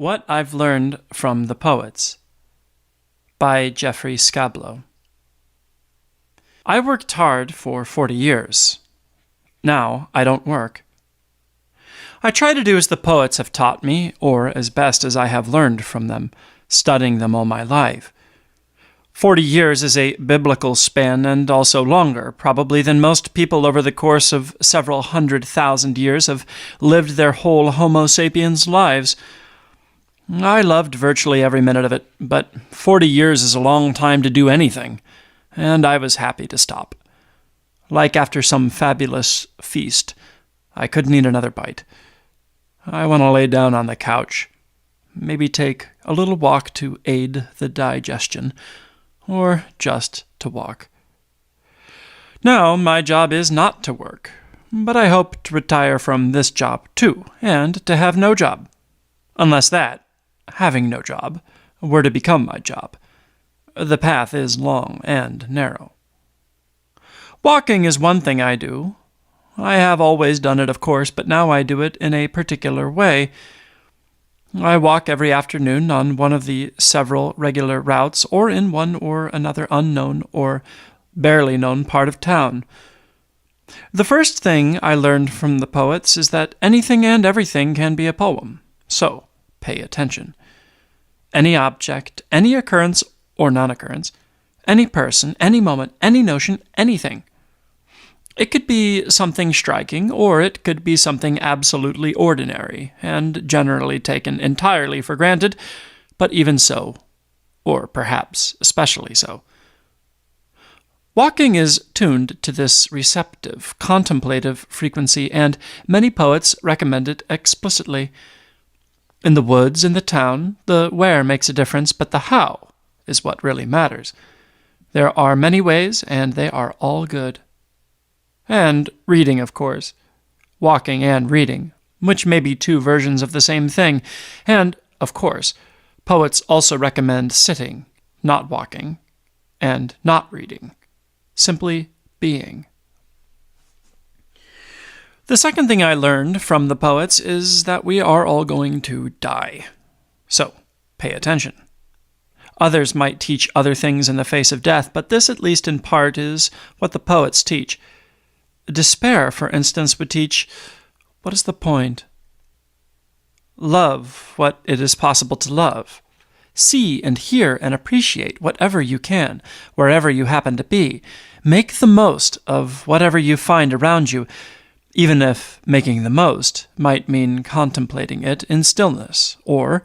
What I've Learned from the Poets by Jeffrey Skablo. I worked hard for 40 years. Now I don't work. I try to do as the poets have taught me, or as best as I have learned from them, studying them all my life. 40 years is a biblical span, and also longer, probably, than most people over the course of several 100,000 years have lived their whole Homo sapiens lives. I loved virtually every minute of it, but 40 years is a long time to do anything, and I was happy to stop. Like after some fabulous feast, I couldn't eat another bite. I want to lay down on the couch, maybe take a little walk to aid the digestion, or just to walk. Now, my job is not to work, but I hope to retire from this job too, and to have no job. Unless that, having no job, were to become my job. The path is long and narrow. Walking is one thing I do. I have always done it, of course, but now I do it in a particular way. I walk every afternoon on one of the several regular routes, or in one or another unknown or barely known part of town. The first thing I learned from the poets is that anything and everything can be a poem, so pay attention. Any object, any occurrence or non-occurrence, any person, any moment, any notion, anything. It could be something striking, or it could be something absolutely ordinary, and generally taken entirely for granted, but even so, or perhaps especially so. Walking is tuned to this receptive, contemplative frequency, and many poets recommend it explicitly. In the woods, in the town, the where makes a difference, but the how is what really matters. There are many ways, and they are all good. And reading, of course. Walking and reading, which may be two versions of the same thing. And, of course, poets also recommend sitting, not walking, and not reading. Simply being. The second thing I learned from the poets is that we are all going to die. So, pay attention. Others might teach other things in the face of death, but this, at least in part, is what the poets teach. Despair, for instance, would teach, what is the point? Love what it is possible to love. See and hear and appreciate whatever you can, wherever you happen to be. Make the most of whatever you find around you, even if making the most might mean contemplating it in stillness, or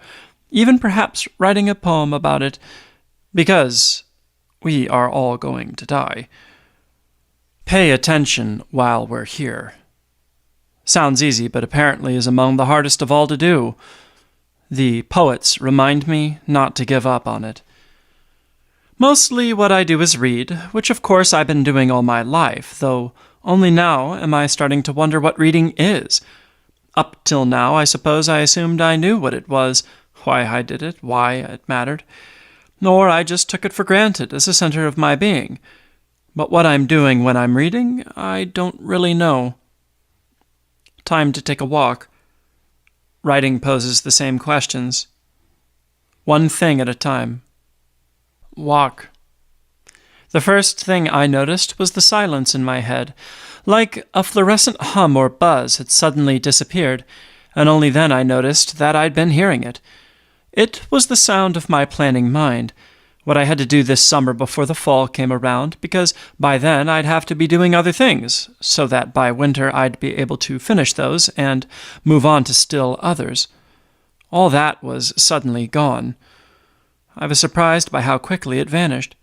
even perhaps writing a poem about it, because we are all going to die. Pay attention while we're here. Sounds easy, but apparently is among the hardest of all to do. The poets remind me not to give up on it. Mostly what I do is read, which of course I've been doing all my life, though only now am I starting to wonder what reading is. Up till now, I suppose I assumed I knew what it was, why I did it, why it mattered. Or I just took it for granted as a center of my being. But what I'm doing when I'm reading, I don't really know. Time to take a walk. Writing poses the same questions. One thing at a time. Walk. The first thing I noticed was the silence in my head, like a fluorescent hum or buzz had suddenly disappeared, and only then I noticed that I'd been hearing it. It was the sound of my planning mind, what I had to do this summer before the fall came around, because by then I'd have to be doing other things, so that by winter I'd be able to finish those and move on to still others. All that was suddenly gone. I was surprised by how quickly it vanished.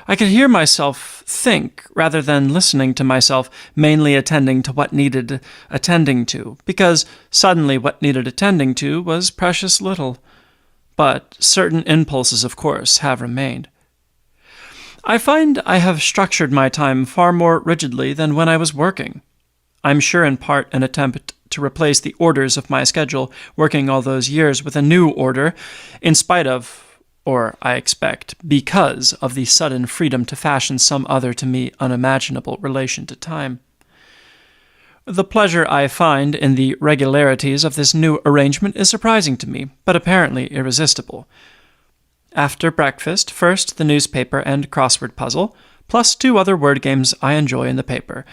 I could hear myself think, rather than listening to myself, mainly attending to what needed attending to, because suddenly what needed attending to was precious little. But certain impulses, of course, have remained. I find I have structured my time far more rigidly than when I was working. I'm sure in part an attempt to replace the orders of my schedule working all those years with a new order, in spite of, or I expect, because of the sudden freedom to fashion some other to me unimaginable relation to time. The pleasure I find in the regularities of this new arrangement is surprising to me, but apparently irresistible. After breakfast, first the newspaper and crossword puzzle, plus 2 other word games I enjoy in the paper,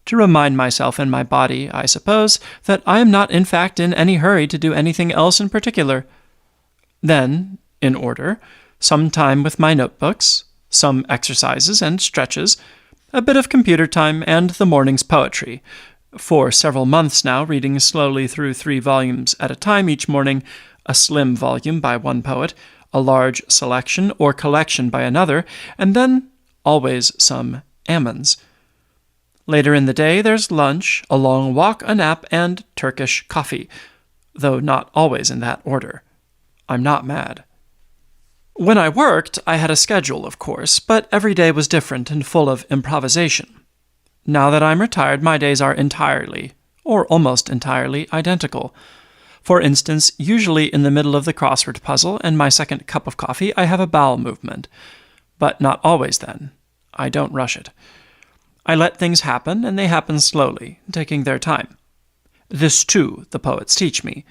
to remind myself and my body, I suppose, that I am not in fact in any hurry to do anything else in particular. Then, in order, some time with my notebooks, some exercises and stretches, a bit of computer time, and the morning's poetry. For several months now, reading slowly through 3 volumes at a time each morning, a slim volume by one poet, a large selection or collection by another, and then always some Ammons. Later in the day there's lunch, a long walk, a nap, and Turkish coffee, though not always in that order. I'm not mad. When I worked, I had a schedule, of course, but every day was different and full of improvisation. Now that I'm retired, my days are entirely, or almost entirely, identical. For instance, usually in the middle of the crossword puzzle and my second cup of coffee, I have a bowel movement. But not always then. I don't rush it. I let things happen, and they happen slowly, taking their time. This, too, the poets teach me.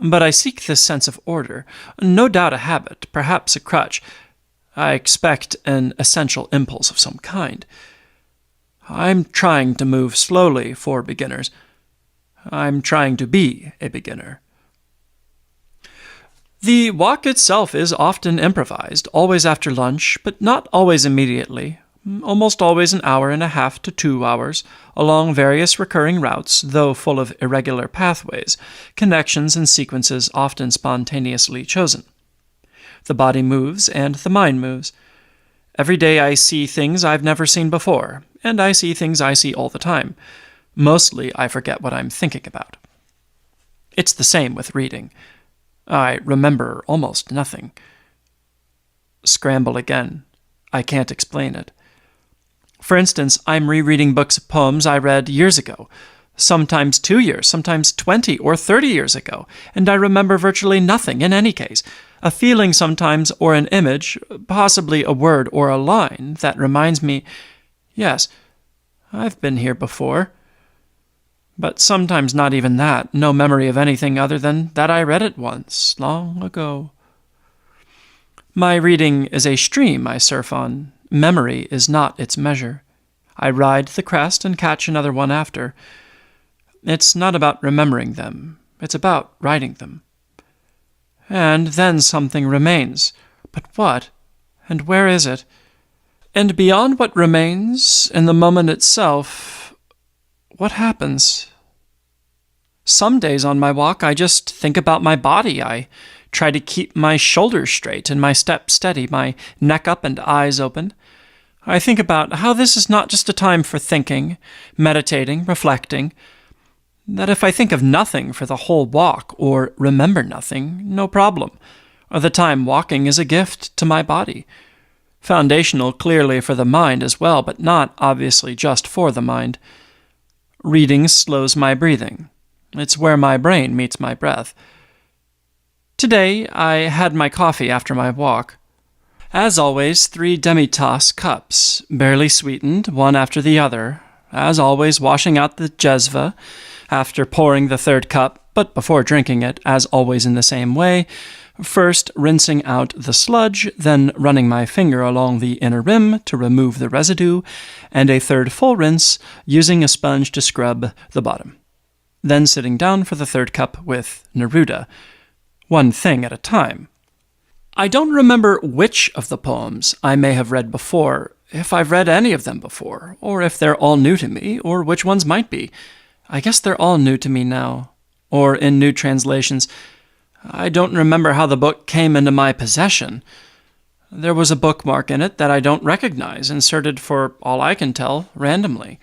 But I seek this sense of order, no doubt a habit, perhaps a crutch. I expect an essential impulse of some kind. I'm trying to move slowly for beginners. I'm trying to be a beginner. The walk itself is often improvised, always after lunch, but not always immediately, almost always an hour and a half to 2 hours, along various recurring routes, though full of irregular pathways, connections and sequences often spontaneously chosen. The body moves, and the mind moves. Every day I see things I've never seen before, and I see things I see all the time. Mostly I forget what I'm thinking about. It's the same with reading. I remember almost nothing. Scramble again. I can't explain it. For instance, I'm rereading books of poems I read years ago, sometimes 2 years, sometimes 20 or 30 years ago, and I remember virtually nothing in any case. A feeling sometimes, or an image, possibly a word or a line, that reminds me, yes, I've been here before. But sometimes not even that, no memory of anything other than that I read it once, long ago. My reading is a stream I surf on. Memory is not its measure. I ride the crest and catch another one after. It's not about remembering them. It's about writing them. And then something remains. But what? And where is it? And beyond what remains, in the moment itself, what happens? Some days on my walk, I just think about my body. I try to keep my shoulders straight and my step steady, my neck up and eyes open. I think about how this is not just a time for thinking, meditating, reflecting. That if I think of nothing for the whole walk, or remember nothing, no problem. Or the time walking is a gift to my body. Foundational clearly for the mind as well, but not obviously just for the mind. Reading slows my breathing. It's where my brain meets my breath. Today I had my coffee after my walk. As always, 3 demi-tasse cups, barely sweetened, one after the other. As always, washing out the jezva after pouring the 3rd cup, but before drinking it, as always in the same way, first rinsing out the sludge, then running my finger along the inner rim to remove the residue, and a 3rd full rinse, using a sponge to scrub the bottom. Then sitting down for the 3rd cup with Neruda, one thing at a time. I don't remember which of the poems I may have read before, if I've read any of them before, or if they're all new to me, or which ones might be. I guess they're all new to me now, or in new translations. I don't remember how the book came into my possession. There was a bookmark in it that I don't recognize, inserted for all I can tell, randomly.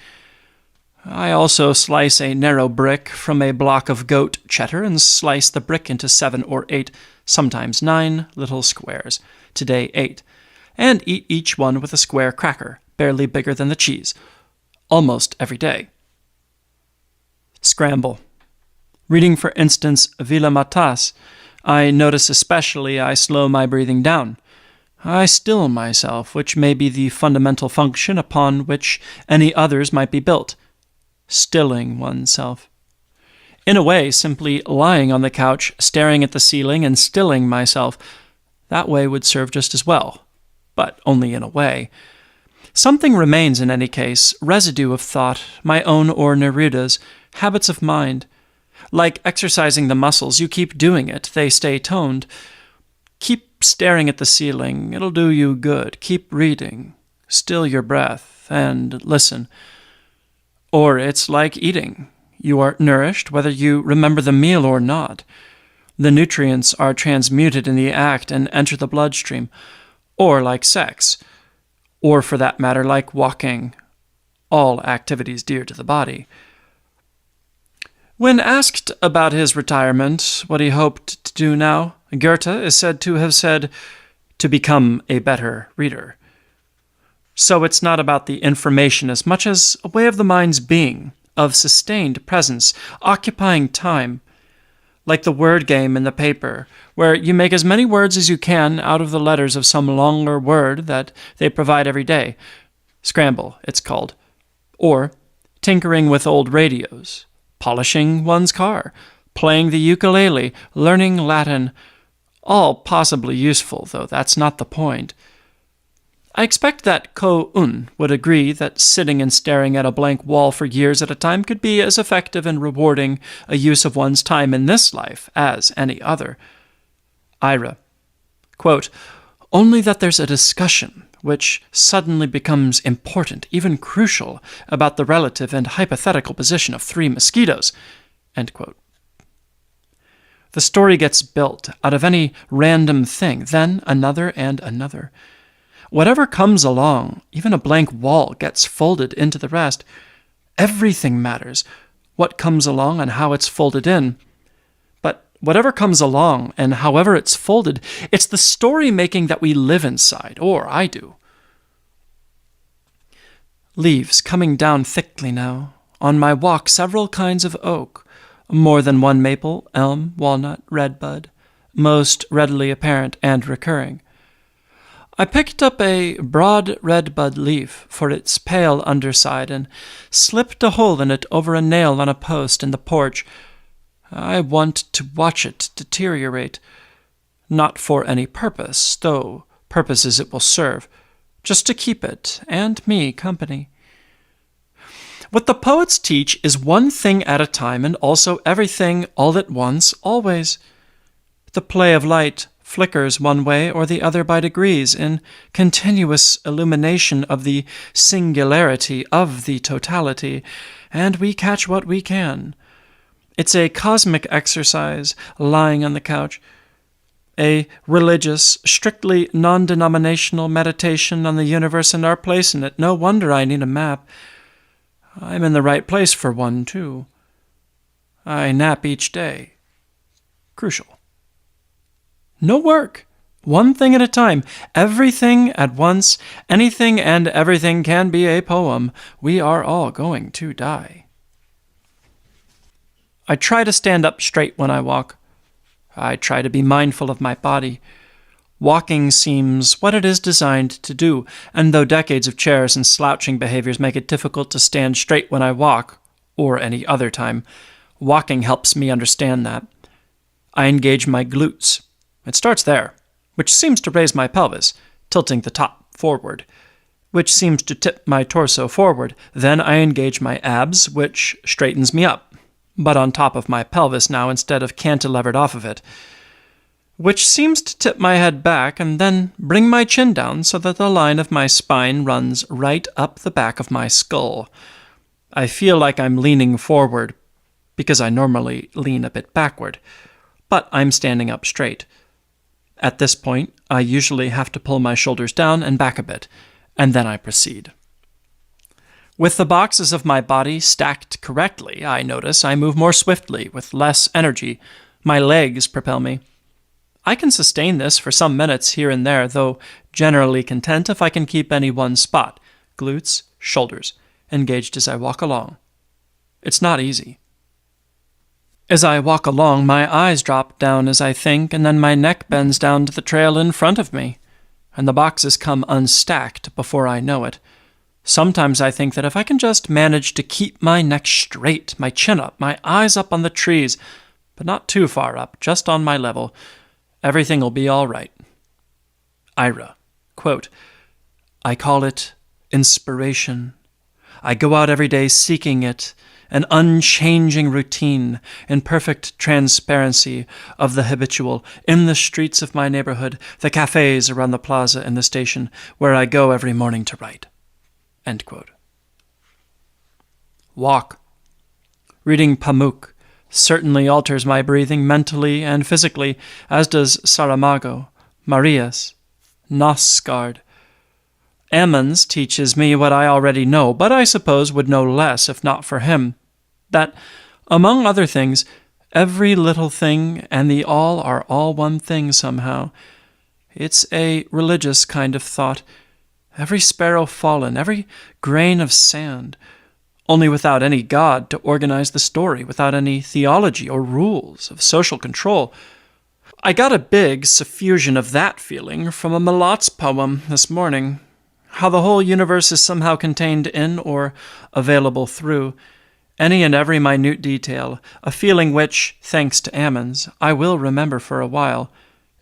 I also slice a narrow brick from a block of goat cheddar and slice the brick into 7 or 8, sometimes 9, little squares, today 8, and eat each one with a square cracker, barely bigger than the cheese, almost every day. Scramble. Reading, for instance, Vila Matas, I notice especially I slow my breathing down. I still myself, which may be the fundamental function upon which any others might be built. stilling oneself. In a way, simply lying on the couch, staring at the ceiling and stilling myself, that way would serve just as well, but only in a way. Something remains in any case, residue of thought, my own or Neruda's, habits of mind. Like exercising the muscles, you keep doing it, they stay toned. Keep staring at the ceiling, it'll do you good. Keep reading, still your breath, and listen. Or it's like eating. You are nourished whether you remember the meal or not. The nutrients are transmuted in the act and enter the bloodstream. Or like sex. Or for that matter, like walking. All activities dear to the body. When asked about his retirement, what he hoped to do now, Goethe is said to have said, to become a better reader. So it's not about the information as much as a way of the mind's being, of sustained presence, occupying time, like the word game in the paper, where you make as many words as you can out of the letters of some longer word that they provide every day. Scramble, it's called. Or tinkering with old radios, polishing one's car, playing the ukulele, learning Latin, all possibly useful, though that's not the point. I expect that Ko-un would agree that sitting and staring at a blank wall for years at a time could be as effective and rewarding a use of one's time in this life as any other. Ira, quote, only that there's a discussion which suddenly becomes important, even crucial, about the relative and hypothetical position of 3 mosquitoes, end quote. The story gets built out of any random thing, then another and another. Whatever comes along, even a blank wall gets folded into the rest. Everything matters, what comes along and how it's folded in. But whatever comes along and however it's folded, it's the story-making that we live inside, or I do. Leaves coming down thickly now. On my walk, several kinds of oak, more than one maple, elm, walnut, redbud, most readily apparent and recurring. I picked up a broad redbud leaf for its pale underside and slipped a hole in it over a nail on a post in the porch. I want to watch it deteriorate, not for any purpose, though purposes it will serve, just to keep it and me company. What the poets teach is one thing at a time and also everything all at once, always. The play of light flickers one way or the other by degrees in continuous illumination of the singularity of the totality, and we catch what we can. It's a cosmic exercise, lying on the couch, a religious, strictly non-denominational meditation on the universe and our place in it. No wonder I need a map. I'm in the right place for one, too. I nap each day. Crucial. No work. One thing at a time. Everything at once. Anything and everything can be a poem. We are all going to die. I try to stand up straight when I walk. I try to be mindful of my body. Walking seems what it is designed to do, and though decades of chairs and slouching behaviors make it difficult to stand straight when I walk, or any other time, walking helps me understand that. I engage my glutes. It starts there, which seems to raise my pelvis, tilting the top forward, which seems to tip my torso forward. Then I engage my abs, which straightens me up, but on top of my pelvis now instead of cantilevered off of it, which seems to tip my head back and then bring my chin down so that the line of my spine runs right up the back of my skull. I feel like I'm leaning forward, because I normally lean a bit backward, but I'm standing up straight. At this point, I usually have to pull my shoulders down and back a bit, and then I proceed. With the boxes of my body stacked correctly, I notice I move more swiftly, with less energy. My legs propel me. I can sustain this for some minutes here and there, though generally content if I can keep any one spot, glutes, shoulders, engaged as I walk along. It's not easy. As I walk along, my eyes drop down as I think, and then my neck bends down to the trail in front of me, and the boxes come unstacked before I know it. Sometimes I think that if I can just manage to keep my neck straight, my chin up, my eyes up on the trees, but not too far up, just on my level, everything will be all right. Ira, quote, I call it inspiration. I go out every day seeking it, an unchanging routine in perfect transparency of the habitual, in the streets of my neighborhood, the cafes around the plaza and the station, where I go every morning to write. End quote. Walk. Reading Pamuk certainly alters my breathing mentally and physically, as does Saramago, Marias, Nosgard. Ammons teaches me what I already know, but I suppose would know less if not for him, that, among other things, every little thing and the all are all one thing somehow. It's a religious kind of thought. Every sparrow fallen, every grain of sand, only without any God to organize the story, without any theology or rules of social control. I got a big suffusion of that feeling from a Malot's poem this morning. How the whole universe is somehow contained in or available through any and every minute detail, a feeling which, thanks to Ammons, I will remember for a while,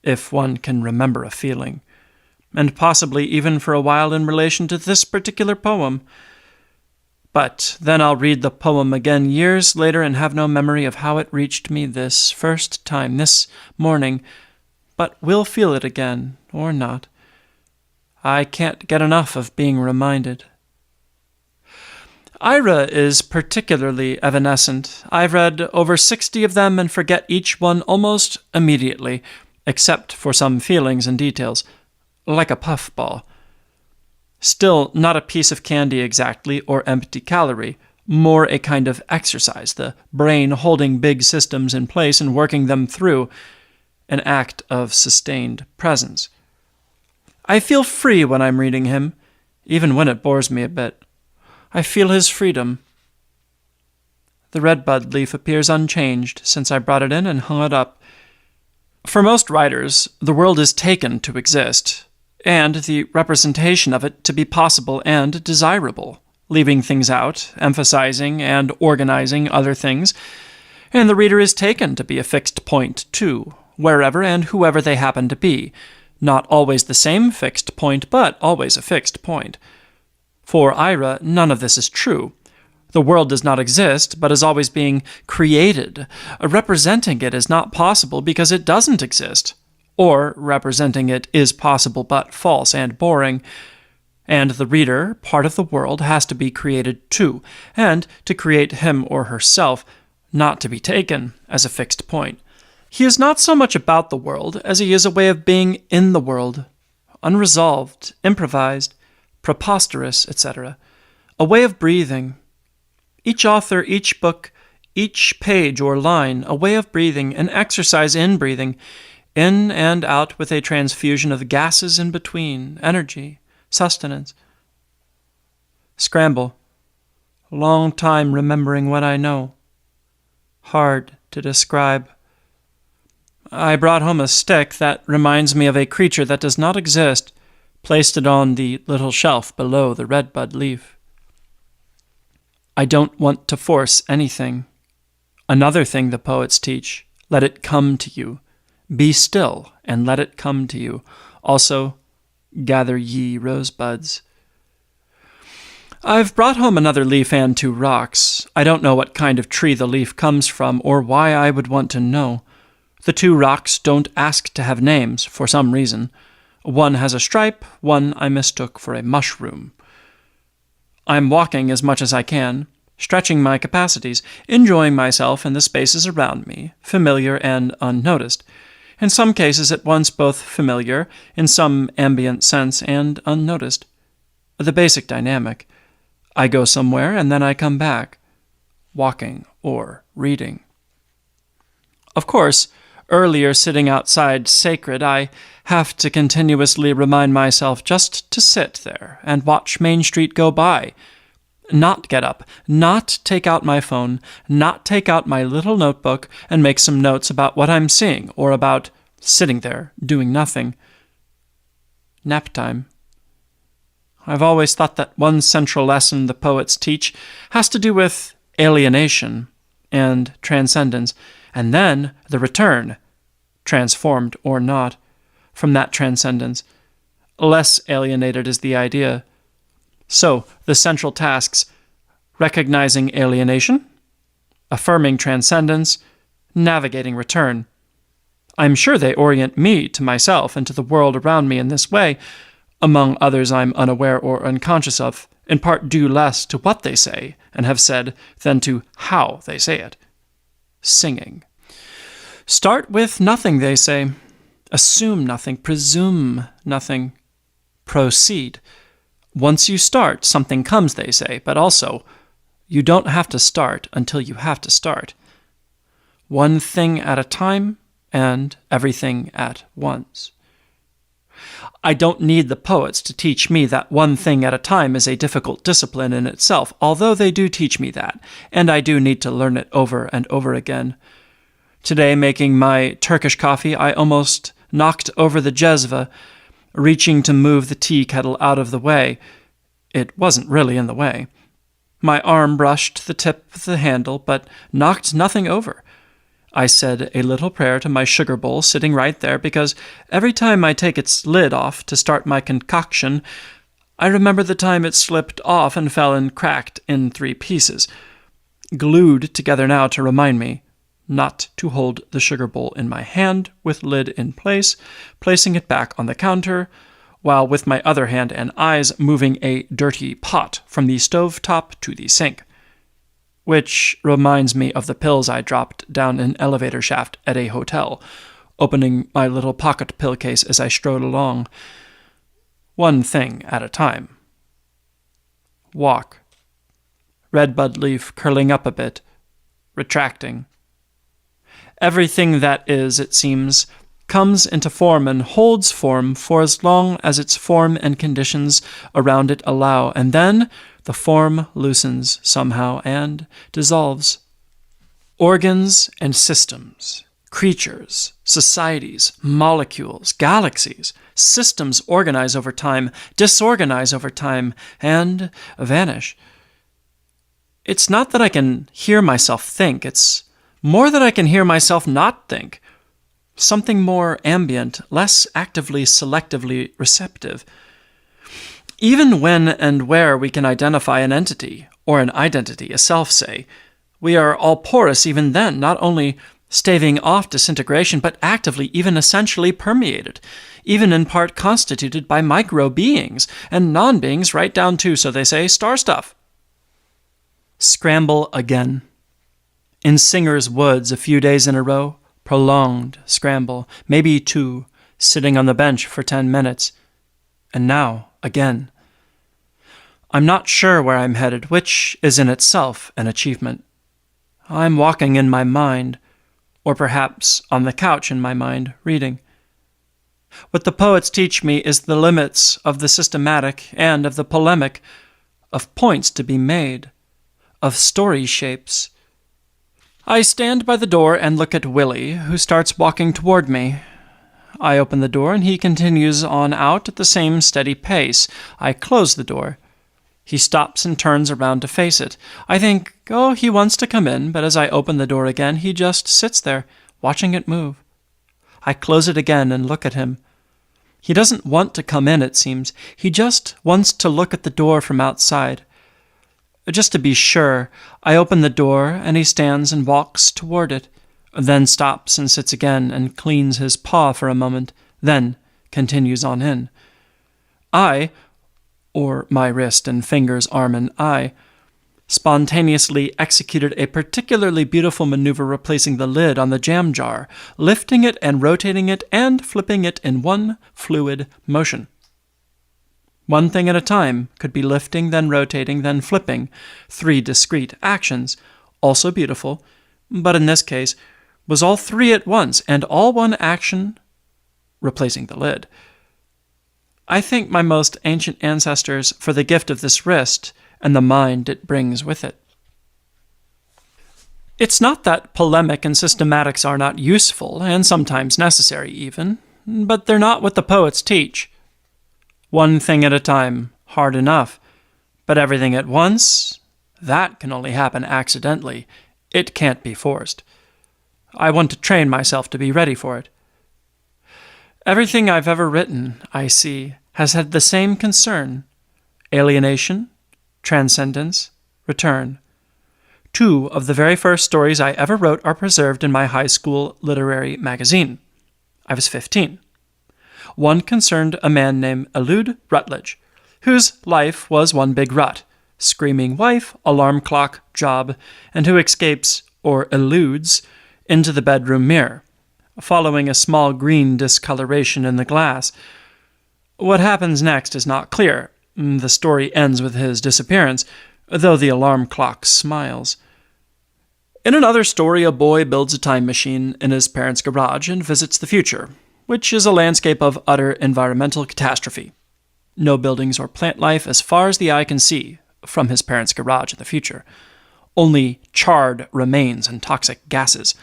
if one can remember a feeling, and possibly even for a while in relation to this particular poem. But then I'll read the poem again years later and have no memory of how it reached me this first time, this morning, but will feel it again, or not. I can't get enough of being reminded. Ira is particularly evanescent. I've read over 60 of them and forget each one almost immediately, except for some feelings and details, like a puffball. Still not a piece of candy exactly, or empty calorie, more a kind of exercise, the brain holding big systems in place and working them through, an act of sustained presence. I feel free when I'm reading him, even when it bores me a bit. I feel his freedom. The redbud leaf appears unchanged since I brought it in and hung it up. For most writers, the world is taken to exist, and the representation of it to be possible and desirable, leaving things out, emphasizing and organizing other things, and the reader is taken to be a fixed point, too, wherever and whoever they happen to be. Not always the same fixed point, but always a fixed point. For Ira, none of this is true. The world does not exist, but is always being created. Representing it is not possible because it doesn't exist. Or representing it is possible but false and boring. And the reader, part of the world, has to be created too, and to create him or herself, not to be taken as a fixed point. He is not so much about the world as he is a way of being in the world, unresolved, improvised, preposterous, etc., a way of breathing. Each author, each book, each page or line, a way of breathing, an exercise in breathing, in and out with a transfusion of gases in between, energy, sustenance. Scramble. Long time remembering what I know. Hard to describe. I brought home a stick that reminds me of a creature that does not exist, placed it on the little shelf below the redbud leaf. I don't want to force anything. Another thing the poets teach, let it come to you. Be still and let it come to you. Also, gather ye rosebuds. I've brought home another leaf and 2 rocks. I don't know what kind of tree the leaf comes from or why I would want to know. The 2 rocks don't ask to have names for some reason. One has a stripe, one I mistook for a mushroom. I'm walking as much as I can, stretching my capacities, enjoying myself in the spaces around me, familiar and unnoticed. In some cases at once both familiar, in some ambient sense, and unnoticed. The basic dynamic. I go somewhere and then I come back, walking or reading. Of course, earlier sitting outside sacred, I have to continuously remind myself just to sit there and watch Main Street go by. Not get up, not take out my phone, not take out my little notebook and make some notes about what I'm seeing or about sitting there doing nothing. Nap time. I've always thought that one central lesson the poets teach has to do with alienation and transcendence, and then the return, transformed or not, from that transcendence. Less alienated is the idea. So, the central tasks: recognizing alienation, affirming transcendence, navigating return. I'm sure they orient me to myself and to the world around me in this way, among others I'm unaware or unconscious of, in part due less to what they say and have said than to how they say it. Singing. Start with nothing, they say. Assume nothing, presume nothing. Proceed. Once you start, something comes, they say, but also, you don't have to start until you have to start. One thing at a time, and everything at once. I don't need the poets to teach me that one thing at a time is a difficult discipline in itself, although they do teach me that, and I do need to learn it over and over again. Today, making my Turkish coffee, I almost knocked over the jezva, reaching to move the tea kettle out of the way. It wasn't really in the way. My arm brushed the tip of the handle, but knocked nothing over. I said a little prayer to my sugar bowl sitting right there, because every time I take its lid off to start my concoction, I remember the time it slipped off and fell and cracked in 3 pieces, glued together now to remind me not to hold the sugar bowl in my hand with lid in place, placing it back on the counter, while with my other hand and eyes moving a dirty pot from the stove top to the sink. Which reminds me of the pills I dropped down an elevator shaft at a hotel, opening my little pocket pill case as I strode along. One thing at a time. Walk. Redbud leaf curling up a bit, retracting. Everything that is, it seems, comes into form and holds form for as long as its form and conditions around it allow, and then the form loosens somehow and dissolves. Organs and systems, creatures, societies, molecules, galaxies, systems organize over time, disorganize over time, and vanish. It's not that I can hear myself think, it's more that I can hear myself not think. Something more ambient, less actively, selectively receptive. Even when and where we can identify an entity, or an identity, a self, say, we are all porous even then, not only staving off disintegration, but actively, even essentially permeated, even in part constituted by micro-beings, and non-beings right down to, so they say, star stuff. Scramble again. In Singer's Woods a few days in a row, prolonged scramble, maybe 2, sitting on the bench for 10 minutes. And now, again. I'm not sure where I'm headed, which is in itself an achievement. I'm walking in my mind, or perhaps on the couch in my mind, reading. What the poets teach me is the limits of the systematic and of the polemic, of points to be made, of story shapes. I stand by the door and look at Willie, who starts walking toward me. I open the door, and he continues on out at the same steady pace. I close the door. He stops and turns around to face it. I think, oh, he wants to come in, but as I open the door again, he just sits there, watching it move. I close it again and look at him. He doesn't want to come in, it seems. He just wants to look at the door from outside. Just to be sure, I open the door, and he stands and walks toward it, then stops and sits again and cleans his paw for a moment, then continues on in. I, or my wrist and fingers, arm and eye, spontaneously executed a particularly beautiful maneuver replacing the lid on the jam jar, lifting it and rotating it and flipping it in one fluid motion. One thing at a time could be lifting, then rotating, then flipping, 3 discrete actions, also beautiful, but in this case was all 3 at once, and all one action, replacing the lid. I thank my most ancient ancestors for the gift of this wrist and the mind it brings with it. It's not that polemic and systematics are not useful, and sometimes necessary even, but they're not what the poets teach. One thing at a time, hard enough. But everything at once, that can only happen accidentally. It can't be forced. I want to train myself to be ready for it. Everything I've ever written, I see, has had the same concern: alienation, transcendence, return. 2 of the very first stories I ever wrote are preserved in my high school literary magazine. I was 15. One concerned a man named Eliud Rutledge, whose life was one big rut: screaming wife, alarm clock, job, and who escapes, or eludes, into the bedroom mirror, following a small green discoloration in the glass. What happens next is not clear. The story ends with his disappearance, though the alarm clock smiles. In another story, a boy builds a time machine in his parents' garage and visits the future, which is a landscape of utter environmental catastrophe. No buildings or plant life as far as the eye can see from his parents' garage in the future. Only charred remains and toxic gases,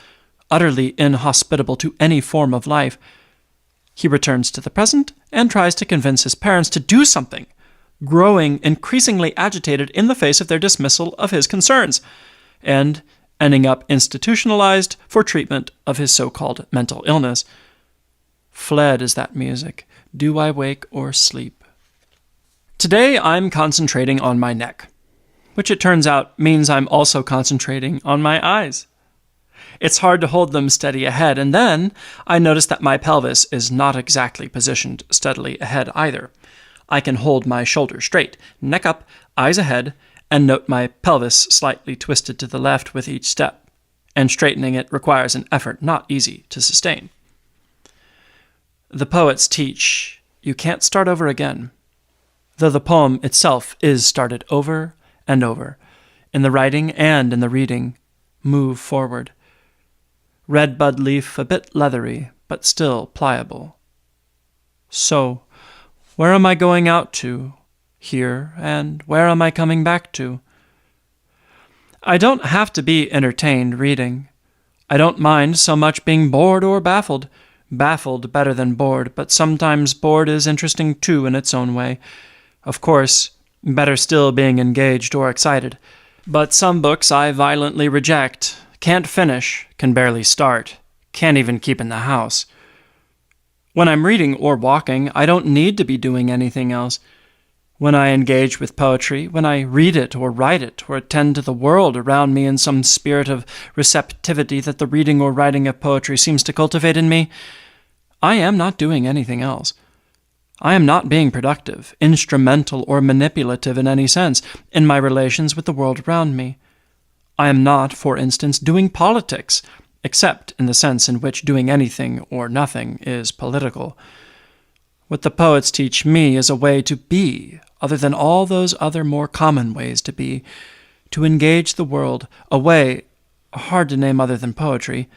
utterly inhospitable to any form of life. He returns to the present and tries to convince his parents to do something, growing increasingly agitated in the face of their dismissal of his concerns, and ending up institutionalized for treatment of his so-called mental illness. Fled is that music. Do I wake or sleep? Today I'm concentrating on my neck, which it turns out means I'm also concentrating on my eyes. It's hard to hold them steady ahead, and then I notice that my pelvis is not exactly positioned steadily ahead either. I can hold my shoulders straight, neck up, eyes ahead, and note my pelvis slightly twisted to the left with each step, and straightening it requires an effort not easy to sustain. The poets teach you can't start over again, though the poem itself is started over and over. In the writing and in the reading, move forward. Red bud leaf a bit leathery, but still pliable. So, where am I going out to? Here, and where am I coming back to? I don't have to be entertained reading. I don't mind so much being bored or baffled. Baffled better than bored, but sometimes bored is interesting too in its own way. Of course, better still being engaged or excited. But some books I violently reject. Can't finish, can barely start, can't even keep in the house. When I'm reading or walking, I don't need to be doing anything else. When I engage with poetry, when I read it or write it or attend to the world around me in some spirit of receptivity that the reading or writing of poetry seems to cultivate in me, I am not doing anything else. I am not being productive, instrumental, or manipulative in any sense in my relations with the world around me. I am not, for instance, doing politics, except in the sense in which doing anything or nothing is political. What the poets teach me is a way to be, other than all those other more common ways to be, to engage the world, a way, hard to name other than poetry,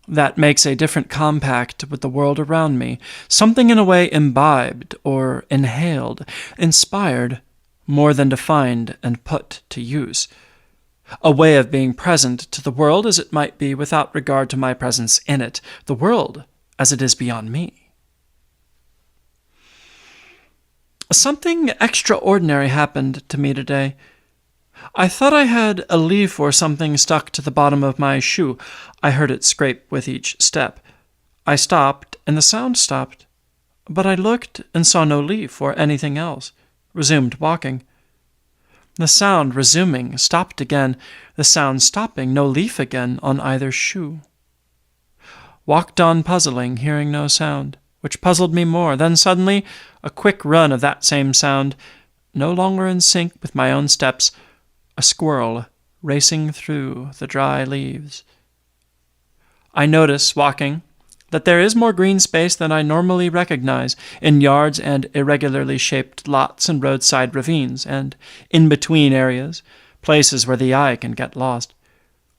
that makes a different compact with the world around me, something in a way imbibed or inhaled, inspired, more than defined and put to use. A way of being present to the world as it might be without regard to my presence in it, the world as it is beyond me. Something extraordinary happened to me today. I thought I had a leaf or something stuck to the bottom of my shoe. I heard it scrape with each step. I stopped, and the sound stopped. But I looked and saw no leaf or anything else, resumed walking. The sound resuming, stopped again, the sound stopping, no leaf again on either shoe. Walked on puzzling, hearing no sound, which puzzled me more. Then suddenly, a quick run of that same sound, no longer in sync with my own steps, a squirrel racing through the dry leaves. I notice, walking, that there is more green space than I normally recognize in yards and irregularly shaped lots and roadside ravines and in-between areas, places where the eye can get lost.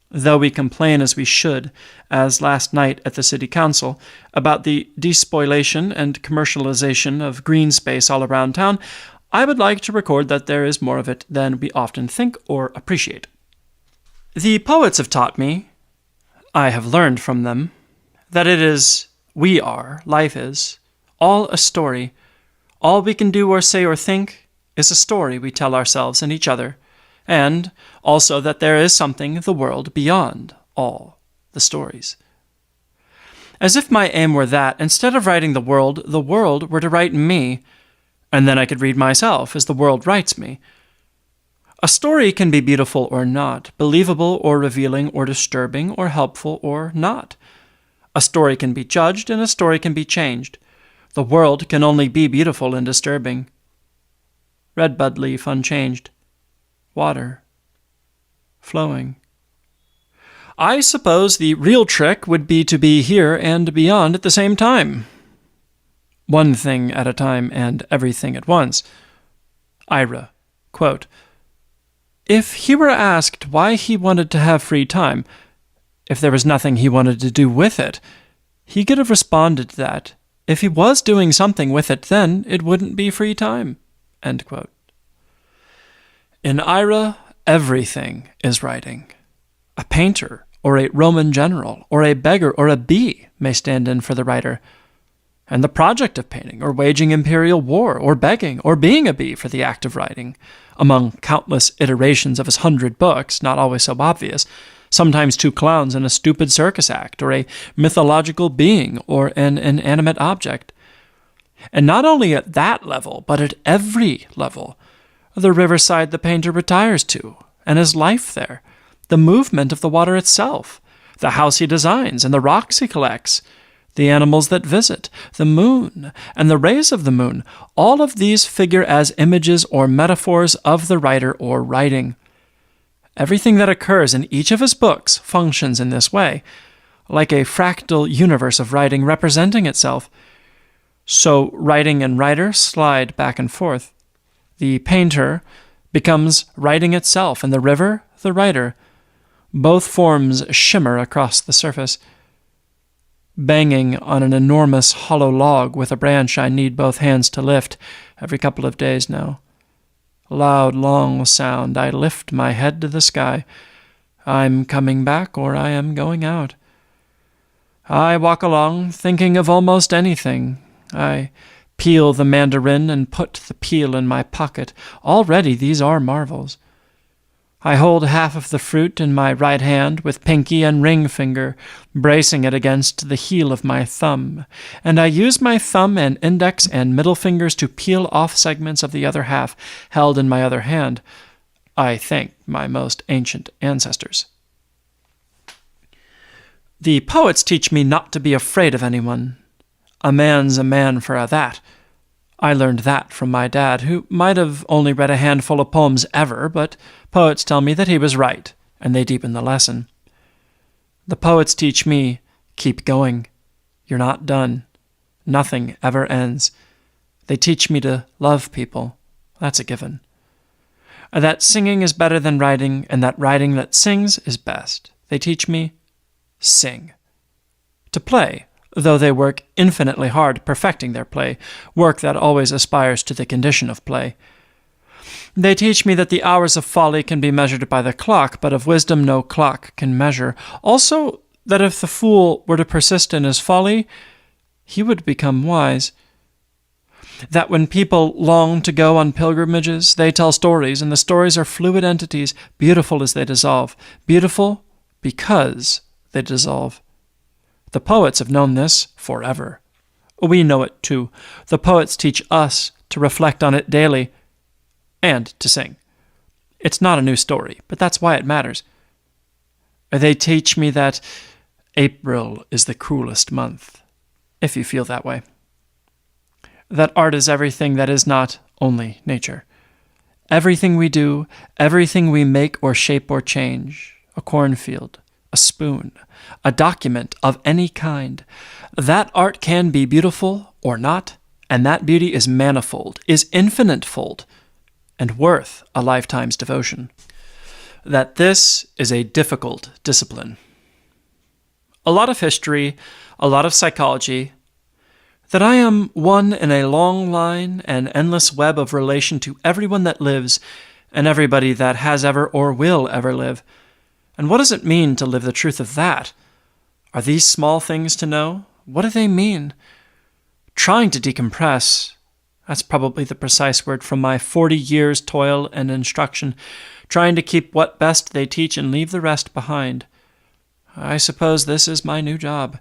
Though we complain as we should, as last night at the City Council, about the despoilation and commercialization of green space all around town, I would like to record that there is more of it than we often think or appreciate. The poets have taught me, I have learned from them, that it is, life is, all a story. All we can do or say or think, is a story we tell ourselves and each other, and also that there is something, the world, beyond all the stories. As if my aim were that, instead of writing the world were to write me, and then I could read myself as the world writes me. A story can be beautiful or not, believable or revealing or disturbing or helpful or not. A story can be judged and a story can be changed. The world can only be beautiful and disturbing. Redbud leaf unchanged. Water. Flowing. I suppose the real trick would be to be here and beyond at the same time. One thing at a time and everything at once. Ira, quote, "If he were asked why he wanted to have free time, if there was nothing he wanted to do with it, he could have responded that if he was doing something with it, then it wouldn't be free time." End quote. In Ira, everything is writing. A painter, or a Roman general, or a beggar, or a bee may stand in for the writer, and the project of painting, or waging imperial war, or begging, or being a bee for the act of writing, among countless iterations of his 100 books, not always so obvious, sometimes 2 clowns in a stupid circus act, or a mythological being, or an inanimate object. And not only at that level, but at every level, the riverside the painter retires to, and his life there, the movement of the water itself, the house he designs and the rocks he collects, the animals that visit, the moon, and the rays of the moon, all of these figure as images or metaphors of the writer or writing. Everything that occurs in each of his books functions in this way, like a fractal universe of writing representing itself. So writing and writer slide back and forth. The painter becomes writing itself, and the river, the writer. Both forms shimmer across the surface. Banging on an enormous hollow log with a branch I need both hands to lift every couple of days now. Loud, long sound, I lift my head to the sky. I'm coming back or I am going out. I walk along, thinking of almost anything. I peel the mandarin and put the peel in my pocket. Already these are marvels. I hold half of the fruit in my right hand with pinky and ring finger, bracing it against the heel of my thumb, and I use my thumb and index and middle fingers to peel off segments of the other half held in my other hand. I thank my most ancient ancestors. The poets teach me not to be afraid of anyone. A man's a man for a' that. I learned that from my dad, who might have only read a handful of poems ever, but poets tell me that he was right, and they deepen the lesson. The poets teach me, keep going. You're not done. Nothing ever ends. They teach me to love people. That's a given. That singing is better than writing, and that writing that sings is best. They teach me, sing. To play, though they work infinitely hard perfecting their play, work that always aspires to the condition of play. They teach me that the hours of folly can be measured by the clock, but of wisdom no clock can measure. Also, that if the fool were to persist in his folly, he would become wise. That when people long to go on pilgrimages, they tell stories, and the stories are fluid entities, beautiful as they dissolve, beautiful because they dissolve. The poets have known this forever. We know it too. The poets teach us to reflect on it daily and to sing. It's not a new story, but that's why it matters. They teach me that April is the cruelest month, if you feel that way. That art is everything that is not only nature. Everything we do, everything we make or shape or change, a cornfield, a spoon, a document of any kind. That art can be beautiful or not, and that beauty is manifold, is infinite-fold, and worth a lifetime's devotion. That this is a difficult discipline. A lot of history, a lot of psychology, that I am one in a long line and endless web of relation to everyone that lives and everybody that has ever or will ever live. And what does it mean to live the truth of that? Are these small things to know? What do they mean? Trying to decompress, That's probably the precise word from my 40 years' toil and instruction, trying to keep what best they teach and leave the rest behind. I suppose this is my new job.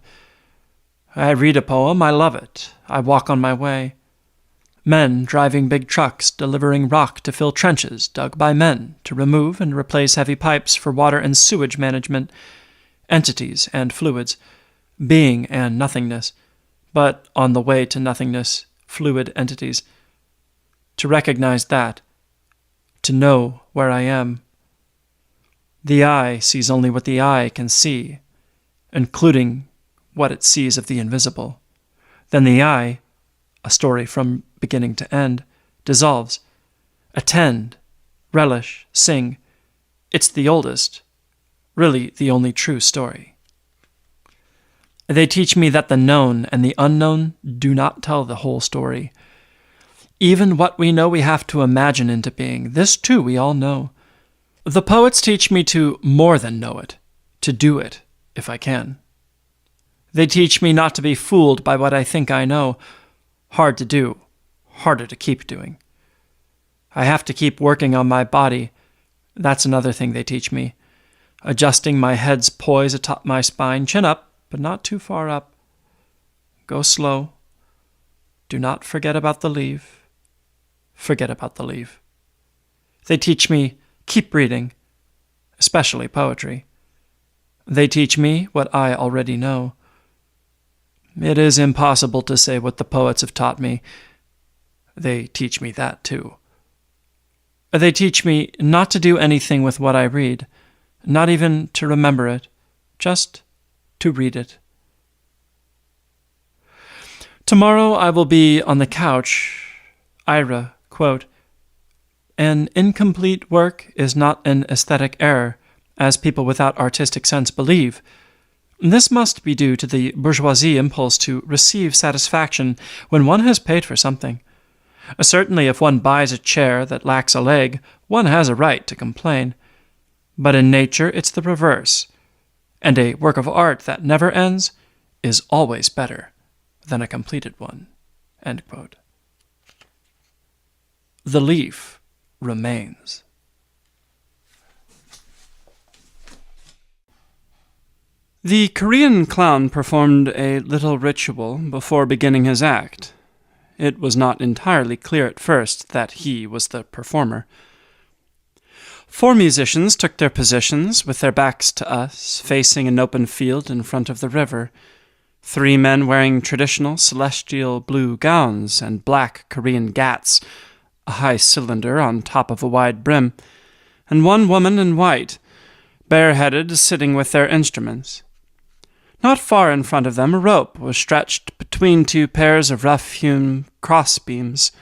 I read a poem, I love it. I walk on my way. Men driving big trucks, delivering rock to fill trenches dug by men to remove and replace heavy pipes for water and sewage management, entities and fluids, being and nothingness, but on the way to nothingness, fluid entities. To recognize that, to know where I am. The eye sees only what the eye can see, including what it sees of the invisible. Then the eye, a story from beginning to end, dissolves. Attend, relish, sing. It's the oldest, really the only true story. They teach me that the known and the unknown do not tell the whole story. Even what we know we have to imagine into being. This too we all know. The poets teach me to more than know it, to do it, if I can. They teach me not to be fooled by what I think I know. Hard to do, harder to keep doing. I have to keep working on my body. That's another thing they teach me. Adjusting my head's poise atop my spine, chin up, but not too far up. Go slow. Do not forget about the leave. Forget about the leave. They teach me, keep reading, especially poetry. They teach me what I already know. It is impossible to say what the poets have taught me. They teach me that too. They teach me not to do anything with what I read, not even to remember it, just to read it. Tomorrow I will be on the couch. Ira, quote, "An incomplete work is not an aesthetic error, as people without artistic sense believe. This must be due to the bourgeoisie impulse to receive satisfaction when one has paid for something. Certainly if one buys a chair that lacks a leg, one has a right to complain. But in nature it's the reverse, and a work of art that never ends is always better than a completed one." End quote. The leaf remains. The Korean clown performed a little ritual before beginning his act. It was not entirely clear at first that he was the performer. 4 musicians took their positions with their backs to us, facing an open field in front of the river. 3 men wearing traditional celestial blue gowns and black Korean gats, a high cylinder on top of a wide brim, and 1 woman in white, bareheaded, sitting with their instruments. Not far in front of them a rope was stretched between 2 pairs of rough-hewn crossbeams,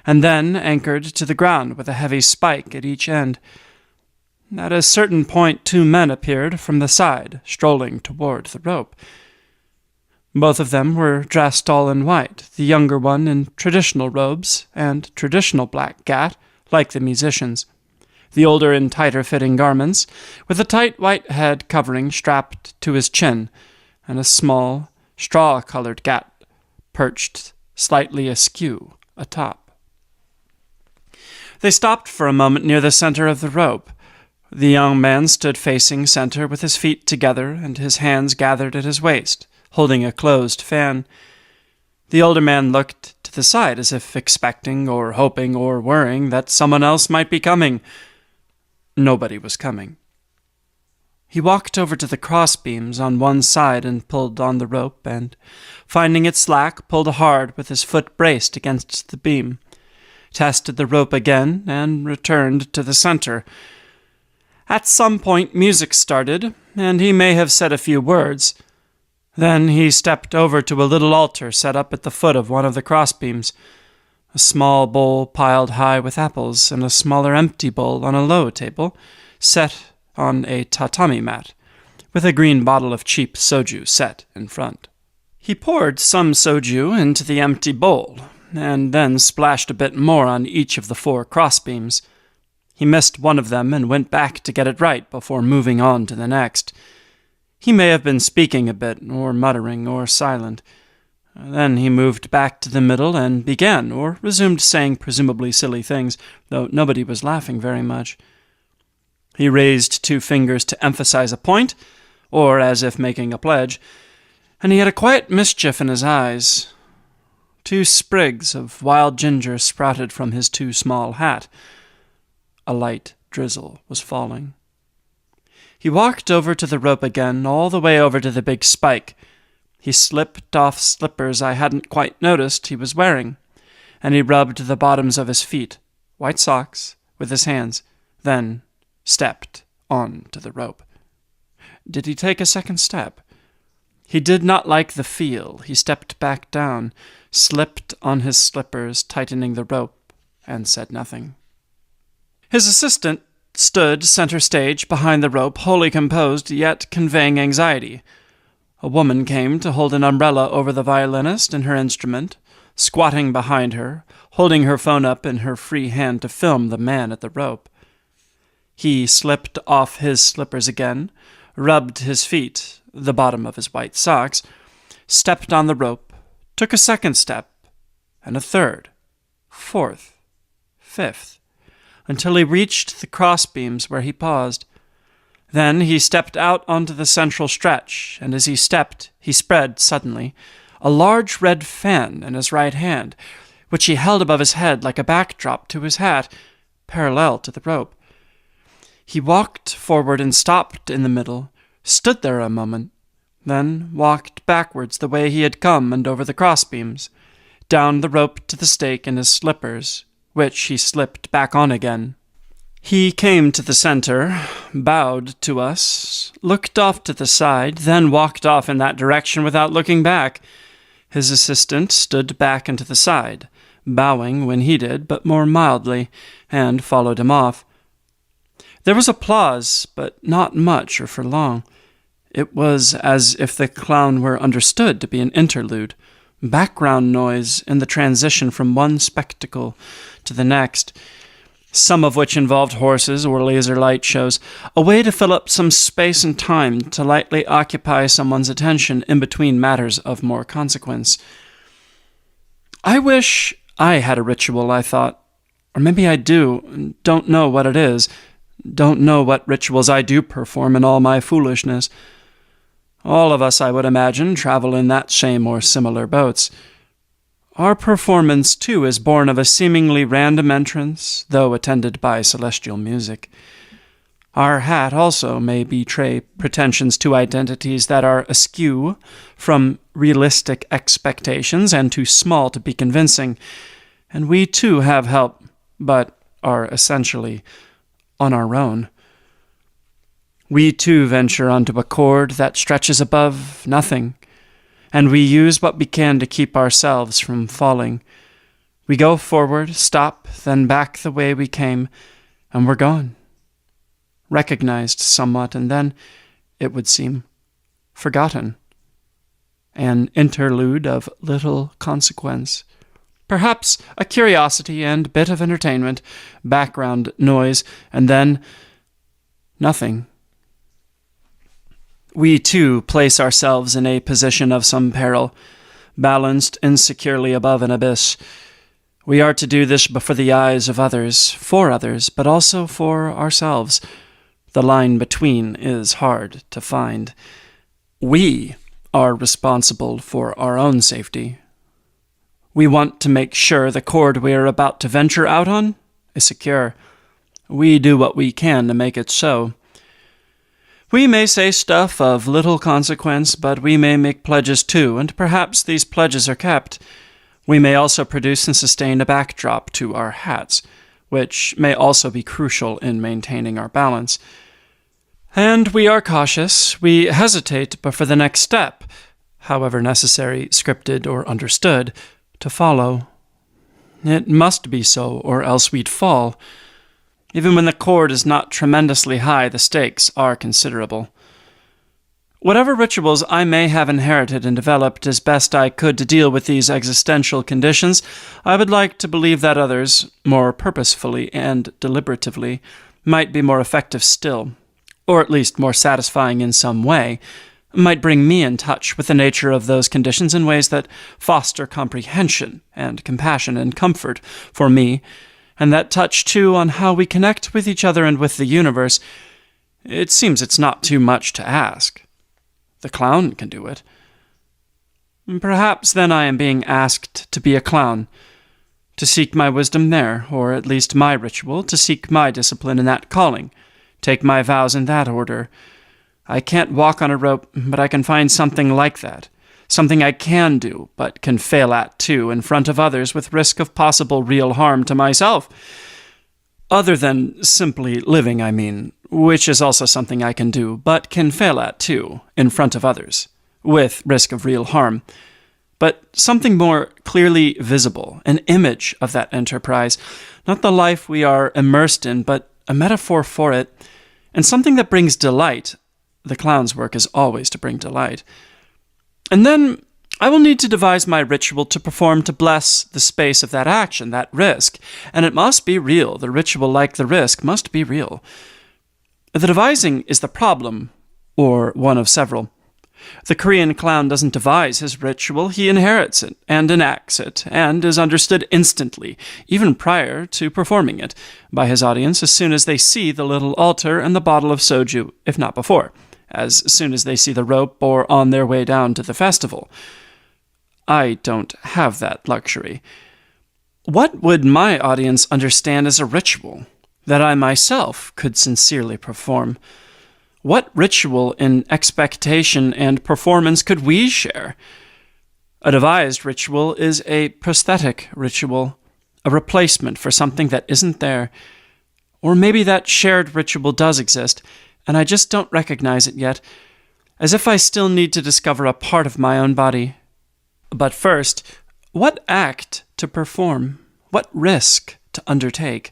and then anchored to the ground with a heavy spike at each end. At a certain point 2 men appeared from the side, strolling toward the rope. Both of them were dressed all in white, the younger one in traditional robes and traditional black gat, like the musicians. The older in tighter-fitting garments, with a tight white head covering strapped to his chin, and a small, straw-colored gat perched slightly askew atop. They stopped for a moment near the center of the rope. The young man stood facing center with his feet together and his hands gathered at his waist, holding a closed fan. The older man looked to the side as if expecting or hoping or worrying that someone else might be coming. Nobody was coming. He walked over to the crossbeams on one side and pulled on the rope, and, finding it slack, pulled hard with his foot braced against the beam, tested the rope again, and returned to the center. At some point music started, and he may have said a few words. Then he stepped over to a little altar set up at the foot of one of the crossbeams, a small bowl piled high with apples, and a smaller empty bowl on a low table, set on a tatami mat, with a green bottle of cheap soju set in front. He poured some soju into the empty bowl, and then splashed a bit more on each of the 4 crossbeams. He missed one of them and went back to get it right before moving on to the next. He may have been speaking a bit, or muttering, or silent. Then he moved back to the middle and began, or resumed saying presumably silly things, though nobody was laughing very much. He raised 2 fingers to emphasize a point, or as if making a pledge, and he had a quiet mischief in his eyes. 2 sprigs of wild ginger sprouted from his too small hat. A light drizzle was falling. He walked over to the rope again, all the way over to the big spike. He slipped off slippers I hadn't quite noticed he was wearing, and he rubbed the bottoms of his feet, white socks, with his hands, then stepped on to the rope. Did he take a second step? He did not like the feel. He stepped back down, slipped on his slippers, tightening the rope, and said nothing. His assistant stood center stage behind the rope, wholly composed, yet conveying anxiety. A woman came to hold an umbrella over the violinist and her instrument, squatting behind her, holding her phone up in her free hand to film the man at the rope. He slipped off his slippers again, rubbed his feet, the bottom of his white socks, stepped on the rope, took a second step, and a third, fourth, fifth, until he reached the crossbeams where he paused. Then he stepped out onto the central stretch, and as he stepped, he spread, suddenly, a large red fan in his right hand, which he held above his head like a backdrop to his hat, parallel to the rope. He walked forward and stopped in the middle, stood there a moment, then walked backwards the way he had come and over the crossbeams, down the rope to the stake in his slippers, which he slipped back on again. He came to the center, bowed to us, looked off to the side, then walked off in that direction without looking back. His assistant stood back and to the side, bowing when he did, but more mildly, and followed him off. There was applause, but not much or for long. It was as if the clown were understood to be an interlude, background noise in the transition from one spectacle to the next, some of which involved horses or laser light shows, a way to fill up some space and time to lightly occupy someone's attention in between matters of more consequence. I wish I had a ritual, I thought. Or maybe I do, and don't know what it is, don't know what rituals I do perform in all my foolishness. All of us, I would imagine, travel in that same or similar boats. Our performance, too, is born of a seemingly random entrance, though attended by celestial music. Our hat also may betray pretensions to identities that are askew from realistic expectations and too small to be convincing, and we, too, have help, but are essentially on our own. We, too, venture onto a chord that stretches above nothing, and we use what we can to keep ourselves from falling. We go forward, stop, then back the way we came, and we're gone. Recognized somewhat, and then, it would seem, forgotten. An interlude of little consequence. Perhaps a curiosity and bit of entertainment, background noise, and then nothing. We, too, place ourselves in a position of some peril, balanced insecurely above an abyss. We are to do this before the eyes of others, for others, but also for ourselves. The line between is hard to find. We are responsible for our own safety. We want to make sure the chord we are about to venture out on is secure. We do what we can to make it so. We may say stuff of little consequence, but we may make pledges too, and perhaps these pledges are kept. We may also produce and sustain a backdrop to our hats, which may also be crucial in maintaining our balance. And we are cautious. We hesitate before the next step, however necessary, scripted, or understood, to follow. It must be so, or else we'd fall. Even when the chord is not tremendously high, the stakes are considerable. Whatever rituals I may have inherited and developed as best I could to deal with these existential conditions, I would like to believe that others, more purposefully and deliberatively, might be more effective still, or at least more satisfying in some way, might bring me in touch with the nature of those conditions in ways that foster comprehension and compassion and comfort for me, and that touch, too, on how we connect with each other and with the universe. It seems it's not too much to ask. The clown can do it. Perhaps then I am being asked to be a clown, to seek my wisdom there, or at least my ritual, to seek my discipline in that calling, take my vows in that order. I can't walk on a rope, but I can find something like that, something I can do, but can fail at, too, in front of others with risk of possible real harm to myself. Other than simply living, I mean, which is also something I can do, but can fail at, too, in front of others, with risk of real harm. But something more clearly visible, an image of that enterprise, not the life we are immersed in, but a metaphor for it, and something that brings delight. The clown's work is always to bring delight. And then I will need to devise my ritual to perform to bless the space of that action, that risk, and it must be real. The ritual, like the risk, must be real. The devising is the problem, or one of several. The Korean clown doesn't devise his ritual, he inherits it, and enacts it, and is understood instantly, even prior to performing it, by his audience as soon as they see the little altar and the bottle of soju, if not before, as soon as they see the rope or on their way down to the festival. I don't have that luxury. What would my audience understand as a ritual that I myself could sincerely perform? What ritual in expectation and performance could we share? A devised ritual is a prosthetic ritual, a replacement for something that isn't there. Or maybe that shared ritual does exist, and I just don't recognize it yet, as if I still need to discover a part of my own body. But first, what act to perform? What risk to undertake?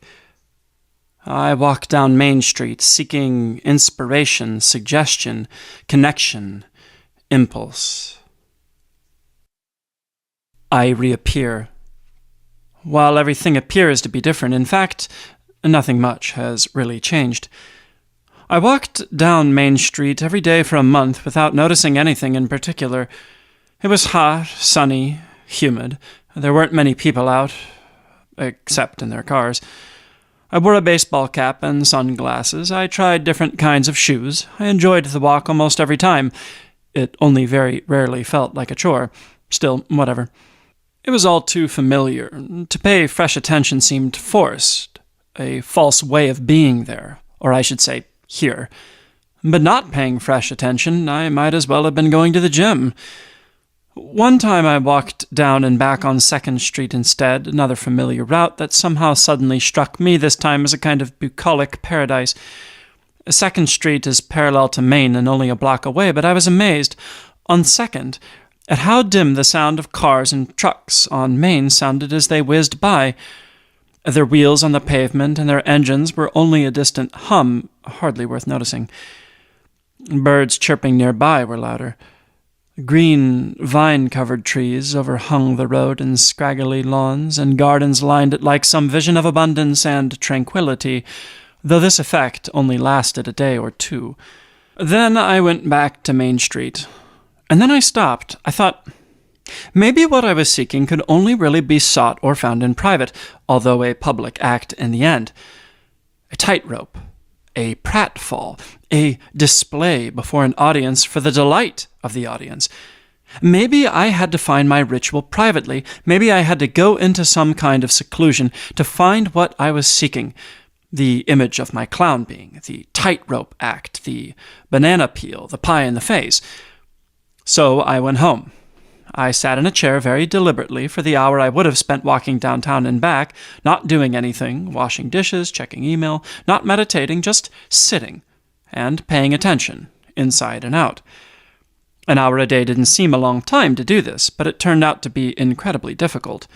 I walk down Main Street, seeking inspiration, suggestion, connection, impulse. I reappear. While everything appears to be different, in fact, nothing much has really changed. I walked down Main Street every day for a month without noticing anything in particular. It was hot, sunny, humid. There weren't many people out, except in their cars. I wore a baseball cap and sunglasses. I tried different kinds of shoes. I enjoyed the walk almost every time. It only very rarely felt like a chore. Still, whatever. It was all too familiar. To pay fresh attention seemed forced, a false way of being there, or I should say, here. But not paying fresh attention, I might as well have been going to the gym. One time I walked down and back on 2nd Street instead, another familiar route that somehow suddenly struck me this time as a kind of bucolic paradise. 2nd Street is parallel to Main and only a block away, but I was amazed, on 2nd, at how dim the sound of cars and trucks on Main sounded as they whizzed by. Their wheels on the pavement and their engines were only a distant hum, hardly worth noticing. Birds chirping nearby were louder. Green, vine-covered trees overhung the road and scraggly lawns, and gardens lined it like some vision of abundance and tranquility, though this effect only lasted a day or two. Then I went back to Main Street, and then I stopped. I thought, maybe what I was seeking could only really be sought or found in private, although a public act in the end. A tightrope, a pratfall, a display before an audience for the delight of the audience. Maybe I had to find my ritual privately. Maybe I had to go into some kind of seclusion to find what I was seeking. The image of my clown being, the tightrope act, the banana peel, the pie in the face. So I went home. I sat in a chair very deliberately for the hour I would have spent walking downtown and back, not doing anything, washing dishes, checking email, not meditating, just sitting and paying attention, inside and out. An hour a day didn't seem a long time to do this, but it turned out to be incredibly difficult.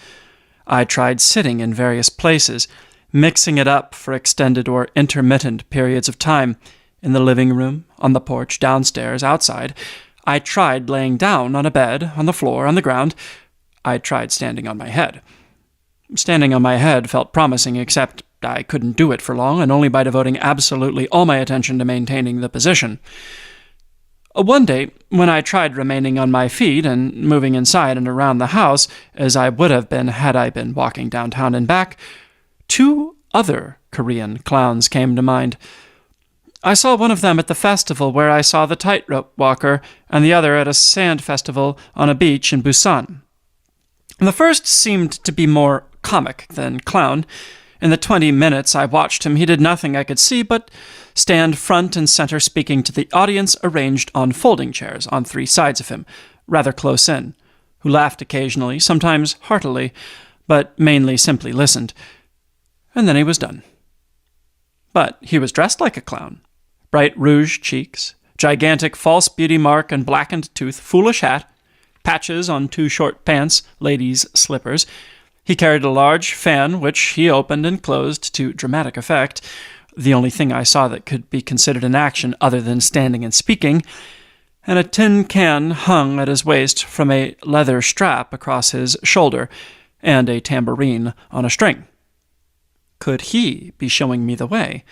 I tried sitting in various places, mixing it up for extended or intermittent periods of time, in the living room, on the porch, downstairs, outside. I tried laying down on a bed, on the floor, on the ground. I tried standing on my head. Standing on my head felt promising, except I couldn't do it for long, and only by devoting absolutely all my attention to maintaining the position. One day, when I tried remaining on my feet and moving inside and around the house, as I would have been had I been walking downtown and back, two other Korean clowns came to mind. I saw one of them at the festival where I saw the tightrope walker, and the other at a sand festival on a beach in Busan. The first seemed to be more comic than clown. In the 20 minutes I watched him, he did nothing I could see but stand front and center speaking to the audience arranged on folding chairs on 3 sides of him, rather close in, who laughed occasionally, sometimes heartily, but mainly simply listened. And then he was done. But he was dressed like a clown. Bright rouge cheeks, gigantic false beauty mark and blackened tooth, foolish hat, patches on 2 short pants, ladies' slippers. He carried a large fan, which he opened and closed to dramatic effect, the only thing I saw that could be considered an action other than standing and speaking, and a tin can hung at his waist from a leather strap across his shoulder, and a tambourine on a string. Could he be showing me the way?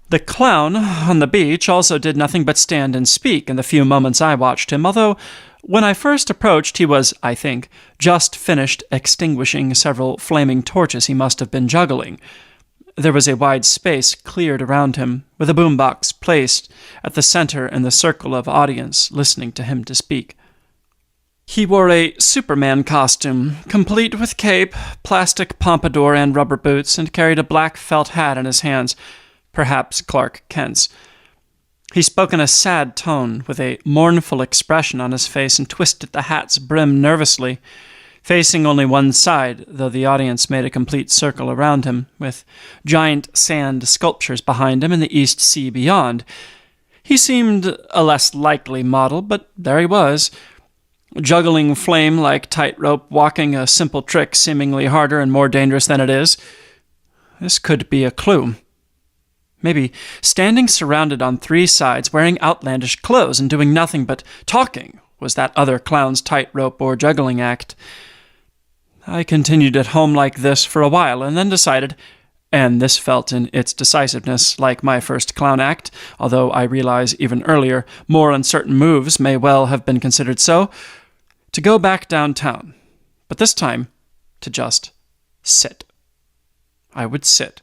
The clown on the beach also did nothing but stand and speak in the few moments I watched him, although when I first approached he was, I think, just finished extinguishing several flaming torches he must have been juggling. There was a wide space cleared around him, with a boombox placed at the center in the circle of audience listening to him to speak. He wore a Superman costume, complete with cape, plastic pompadour, and rubber boots, and carried a black felt hat in his hands, perhaps Clark Kent's. He spoke in a sad tone, with a mournful expression on his face, and twisted the hat's brim nervously, facing only one side, though the audience made a complete circle around him, with giant sand sculptures behind him and the East Sea beyond. He seemed a less likely model, but there he was, juggling flame like tightrope, walking a simple trick seemingly harder and more dangerous than it is. This could be a clue. Maybe standing surrounded on 3 sides, wearing outlandish clothes and doing nothing but talking was that other clown's tightrope or juggling act. I continued at home like this for a while, and then decided, and this felt in its decisiveness like my first clown act, although I realize even earlier more uncertain moves may well have been considered so, to go back downtown, but this time to just sit. I would sit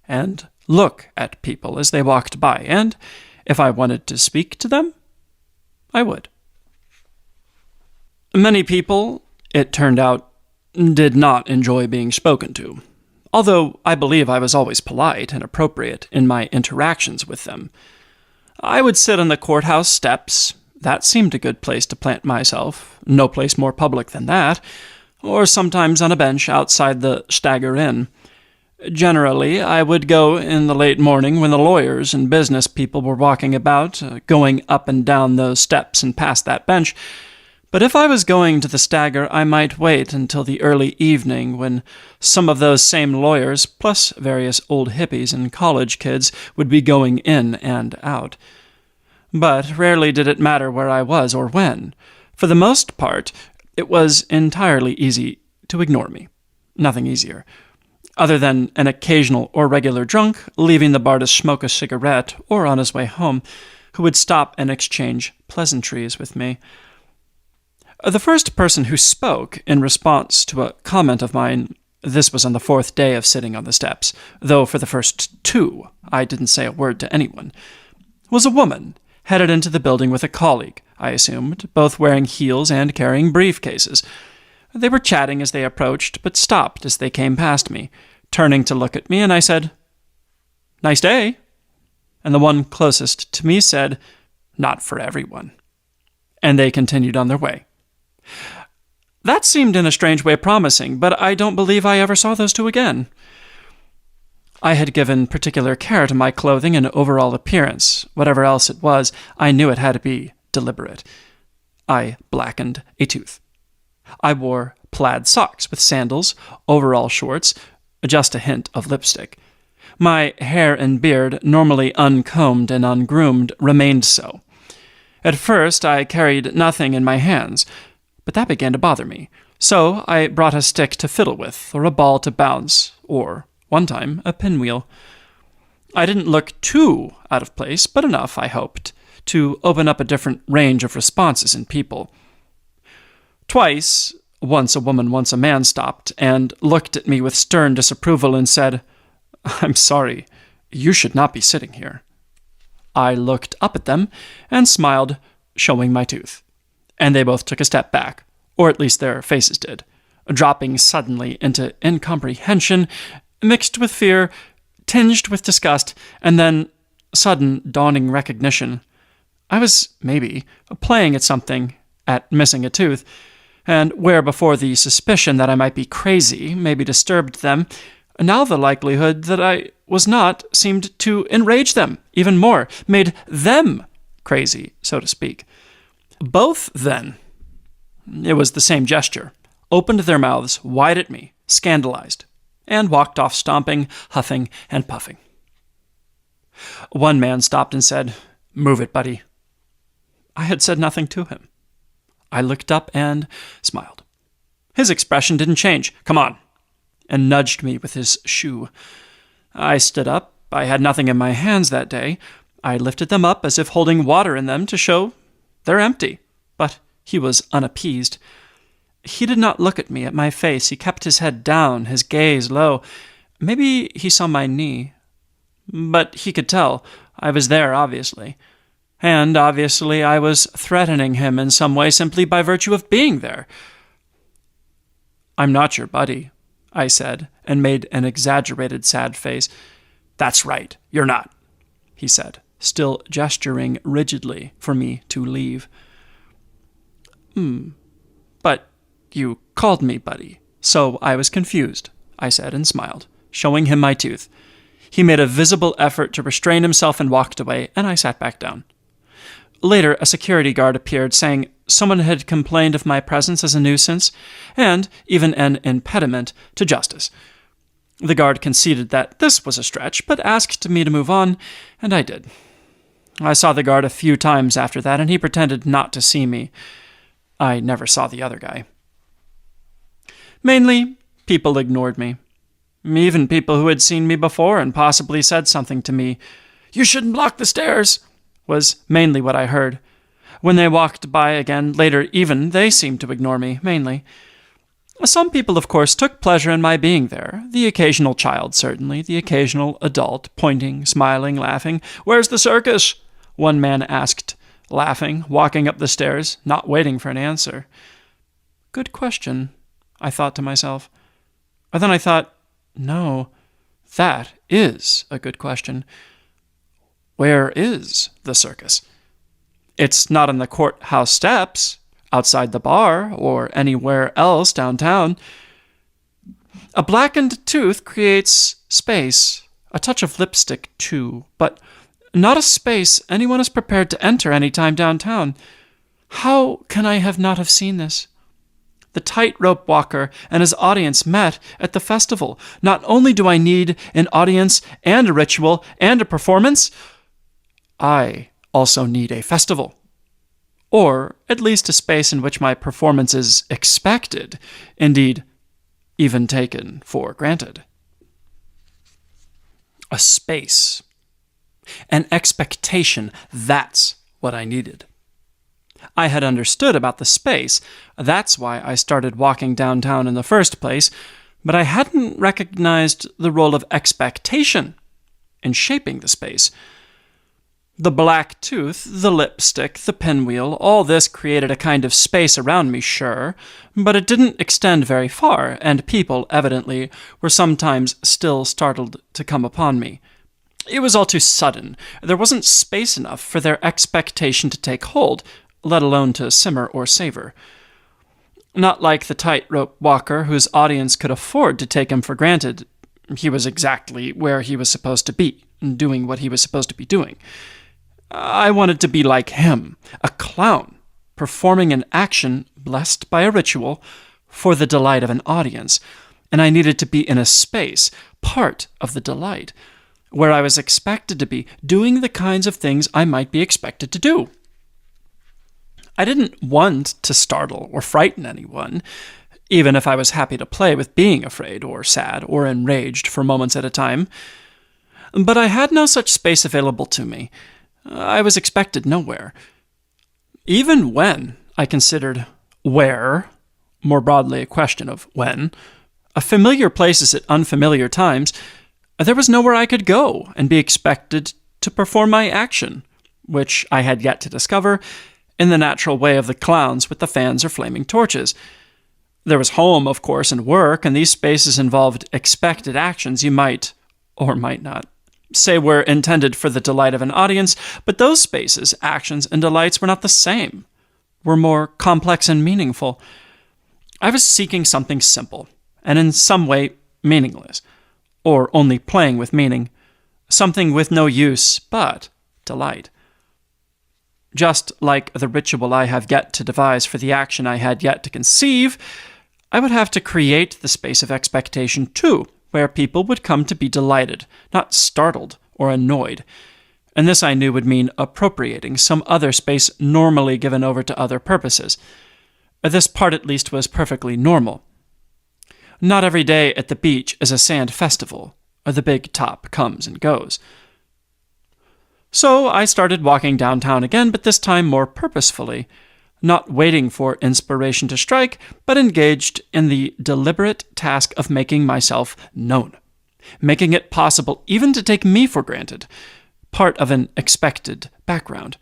and look at people as they walked by, and if I wanted to speak to them, I would. Many people, it turned out, did not enjoy being spoken to, although I believe I was always polite and appropriate in my interactions with them. I would sit on the courthouse steps. That seemed a good place to plant myself, no place more public than that, or sometimes on a bench outside the Stagger Inn. Generally, I would go in the late morning when the lawyers and business people were walking about, going up and down those steps and past that bench. But if I was going to the Stagger, I might wait until the early evening when some of those same lawyers, plus various old hippies and college kids, would be going in and out. But rarely did it matter where I was or when. For the most part, it was entirely easy to ignore me. Nothing easier. Other than an occasional or regular drunk leaving the bar to smoke a cigarette or on his way home, who would stop and exchange pleasantries with me. The first person who spoke in response to a comment of mine, this was on the 4th day of sitting on the steps, though for the first 2 I didn't say a word to anyone, was a woman headed into the building with a colleague, I assumed, both wearing heels and carrying briefcases. They were chatting as they approached, but stopped as they came past me, turning to look at me, and I said, "Nice day." And the one closest to me said, "Not for everyone." And they continued on their way. That seemed in a strange way promising, but I don't believe I ever saw those 2 again. I had given particular care to my clothing and overall appearance. Whatever else it was, I knew it had to be deliberate. I blackened a tooth. I wore plaid socks with sandals, overall shorts, just a hint of lipstick. My hair and beard, normally uncombed and ungroomed, remained so. At first I carried nothing in my hands, but that began to bother me. So I brought a stick to fiddle with, or a ball to bounce, or, one time, a pinwheel. I didn't look too out of place, but enough, I hoped, to open up a different range of responses in people. Twice, once a woman, once a man, stopped and looked at me with stern disapproval and said, "I'm sorry, you should not be sitting here." I looked up at them and smiled, showing my tooth, and they both took a step back, or at least their faces did, dropping suddenly into incomprehension, mixed with fear, tinged with disgust, and then sudden dawning recognition. I was, maybe, playing at something, at missing a tooth, and where before the suspicion that I might be crazy maybe disturbed them, now the likelihood that I was not seemed to enrage them even more, made them crazy, so to speak. Both, then, it was the same gesture, opened their mouths wide at me, scandalized, and walked off stomping, huffing, and puffing. One man stopped and said, "Move it, buddy." I had said nothing to him. I looked up and smiled. His expression didn't change. "Come on," and nudged me with his shoe. I stood up. I had nothing in my hands that day. I lifted them up as if holding water in them to show they're empty. But he was unappeased. He did not look at me, at my face. He kept his head down, his gaze low. Maybe he saw my knee. But he could tell. I was there, obviously. And obviously I was threatening him in some way simply by virtue of being there. "I'm not your buddy," I said, and made an exaggerated sad face. "That's right, you're not," he said, still gesturing rigidly for me to leave. "But you called me buddy, so I was confused," I said and smiled, showing him my tooth. He made a visible effort to restrain himself and walked away, and I sat back down. Later, a security guard appeared, saying someone had complained of my presence as a nuisance, and even an impediment to justice. The guard conceded that this was a stretch, but asked me to move on, and I did. I saw the guard a few times after that, and he pretended not to see me. I never saw the other guy. Mainly, people ignored me. Even people who had seen me before and possibly said something to me. "You shouldn't block the stairs," was mainly what I heard. When they walked by again later even, they seemed to ignore me, mainly. Some people, of course, took pleasure in my being there. The occasional child, certainly. The occasional adult, pointing, smiling, laughing. "Where's the circus?" one man asked, laughing, walking up the stairs, not waiting for an answer. Good question, I thought to myself. But then I thought, no, that is a good question. Where is the circus? It's not on the courthouse steps, outside the bar, or anywhere else downtown. A blackened tooth creates space, a touch of lipstick too, but not a space anyone is prepared to enter any time downtown. How can I not have seen this? The tightrope walker and his audience met at the festival. Not only do I need an audience and a ritual and a performance, I also need a festival. Or at least a space in which my performance is expected, indeed, even taken for granted. A space. An expectation, that's what I needed. I had understood about the space, that's why I started walking downtown in the first place, but I hadn't recognized the role of expectation in shaping the space. The black tooth, the lipstick, the pinwheel, all this created a kind of space around me, sure, but it didn't extend very far, and people, evidently, were sometimes still startled to come upon me. It was all too sudden. There wasn't space enough for their expectation to take hold, let alone to simmer or savor. Not like the tightrope walker whose audience could afford to take him for granted. He was exactly where he was supposed to be, doing what he was supposed to be doing. I wanted to be like him, a clown, performing an action blessed by a ritual for the delight of an audience, and I needed to be in a space, part of the delight, where I was expected to be, doing the kinds of things I might be expected to do. I didn't want to startle or frighten anyone, even if I was happy to play with being afraid or sad or enraged for moments at a time. But I had no such space available to me. I was expected nowhere. Even when I considered where, more broadly a question of when, familiar places at unfamiliar times, there was nowhere I could go and be expected to perform my action, which I had yet to discover, in the natural way of the clowns with the fans or flaming torches. There was home, of course, and work, and these spaces involved expected actions you might, or might not, say were intended for the delight of an audience, but those spaces, actions, and delights were not the same, were more complex and meaningful. I was seeking something simple, and in some way meaningless, or only playing with meaning, something with no use but delight. Just like the ritual I have yet to devise for the action I had yet to conceive, I would have to create the space of expectation too, where people would come to be delighted, not startled or annoyed. And this I knew would mean appropriating some other space normally given over to other purposes. This part at least was perfectly normal. Not every day at the beach is a sand festival. The big top comes and goes. So I started walking downtown again, but this time more purposefully, not waiting for inspiration to strike, but engaged in the deliberate task of making myself known, making it possible even to take me for granted, part of an expected background.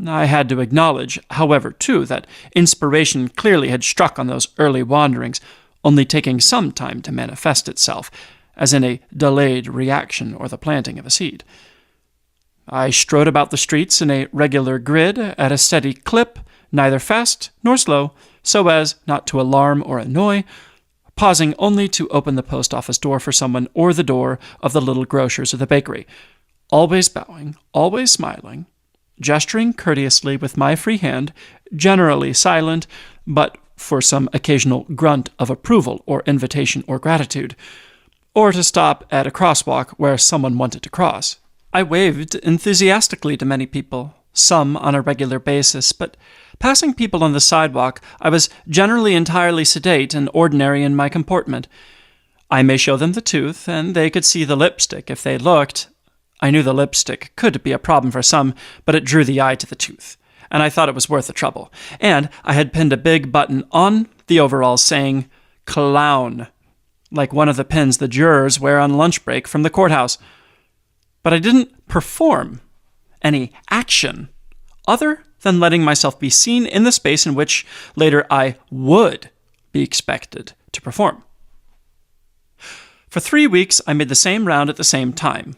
I had to acknowledge, however, too, that inspiration clearly had struck on those early wanderings, only taking some time to manifest itself, as in a delayed reaction or the planting of a seed. I strode about the streets in a regular grid at a steady clip, neither fast nor slow, so as not to alarm or annoy, pausing only to open the post office door for someone or the door of the little grocer's or the bakery, always bowing, always smiling, gesturing courteously with my free hand, generally silent, but for some occasional grunt of approval or invitation or gratitude, or to stop at a crosswalk where someone wanted to cross. I waved enthusiastically to many people, some on a regular basis, but passing people on the sidewalk, I was generally entirely sedate and ordinary in my comportment. I may show them the tooth, and they could see the lipstick if they looked. I knew the lipstick could be a problem for some, but it drew the eye to the tooth, and I thought it was worth the trouble. And I had pinned a big button on the overalls saying, "Clown," like one of the pins the jurors wear on lunch break from the courthouse. But I didn't perform any action other than letting myself be seen in the space in which later I would be expected to perform. For 3 weeks, I made the same round at the same time,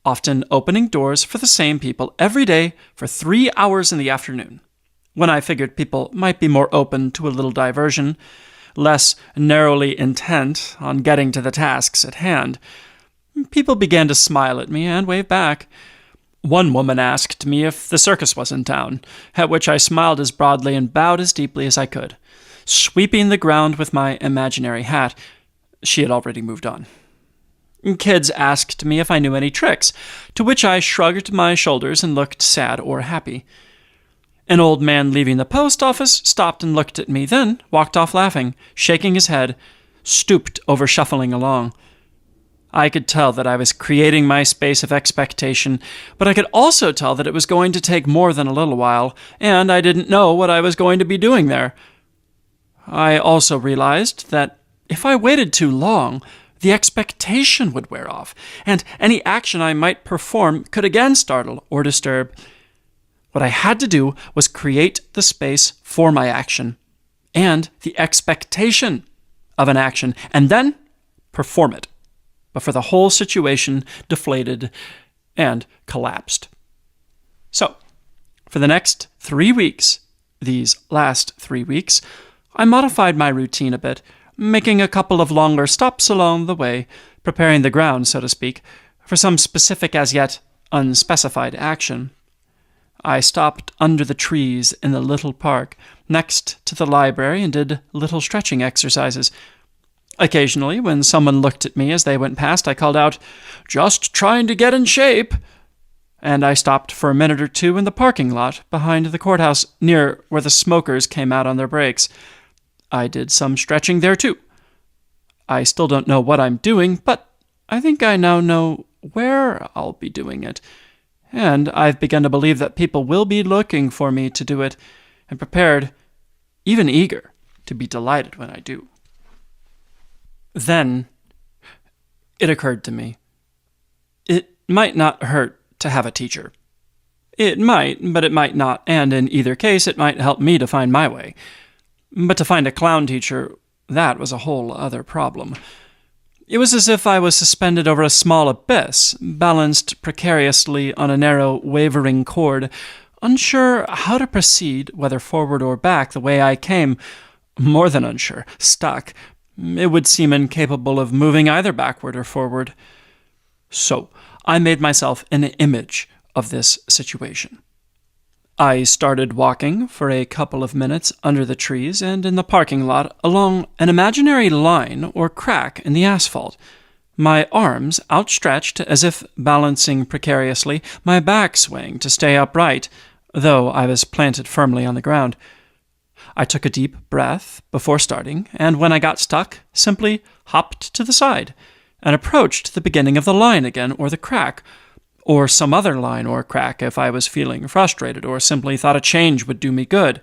often opening doors for the same people every day for 3 hours in the afternoon, when I figured people might be more open to a little diversion, less narrowly intent on getting to the tasks at hand. People began to smile at me and wave back. One woman asked me if the circus was in town, at which I smiled as broadly and bowed as deeply as I could, sweeping the ground with my imaginary hat. She had already moved on. Kids asked me if I knew any tricks, to which I shrugged my shoulders and looked sad or happy. An old man leaving the post office stopped and looked at me, then walked off laughing, shaking his head, stooped over shuffling along. I could tell that I was creating my space of expectation, but I could also tell that it was going to take more than a little while, and I didn't know what I was going to be doing there. I also realized that if I waited too long, the expectation would wear off, and any action I might perform could again startle or disturb. What I had to do was create the space for my action, and the expectation of an action, and then perform it. But for the whole situation deflated and collapsed. So, for the next 3 weeks, these last 3 weeks, I modified my routine a bit, making a couple of longer stops along the way, preparing the ground, so to speak, for some specific as yet unspecified action. I stopped under the trees in the little park next to the library and did little stretching exercises. Occasionally, when someone looked at me as they went past, I called out, "Just trying to get in shape," and I stopped for a minute or two in the parking lot behind the courthouse, near where the smokers came out on their breaks. I did some stretching there, too. I still don't know what I'm doing, but I think I now know where I'll be doing it, and I've begun to believe that people will be looking for me to do it, and prepared, even eager, to be delighted when I do. Then it occurred to me. It might not hurt to have a teacher. It might, but it might not, and in either case it might help me to find my way. But to find a clown teacher, that was a whole other problem. It was as if I was suspended over a small abyss, balanced precariously on a narrow, wavering cord, unsure how to proceed, whether forward or back, the way I came. More than unsure, stuck. It would seem incapable of moving either backward or forward. So I made myself an image of this situation. I started walking for a couple of minutes under the trees and in the parking lot along an imaginary line or crack in the asphalt, my arms outstretched as if balancing precariously, my back swaying to stay upright, though I was planted firmly on the ground. I took a deep breath before starting, and when I got stuck, simply hopped to the side and approached the beginning of the line again, or the crack, or some other line or crack if I was feeling frustrated or simply thought a change would do me good.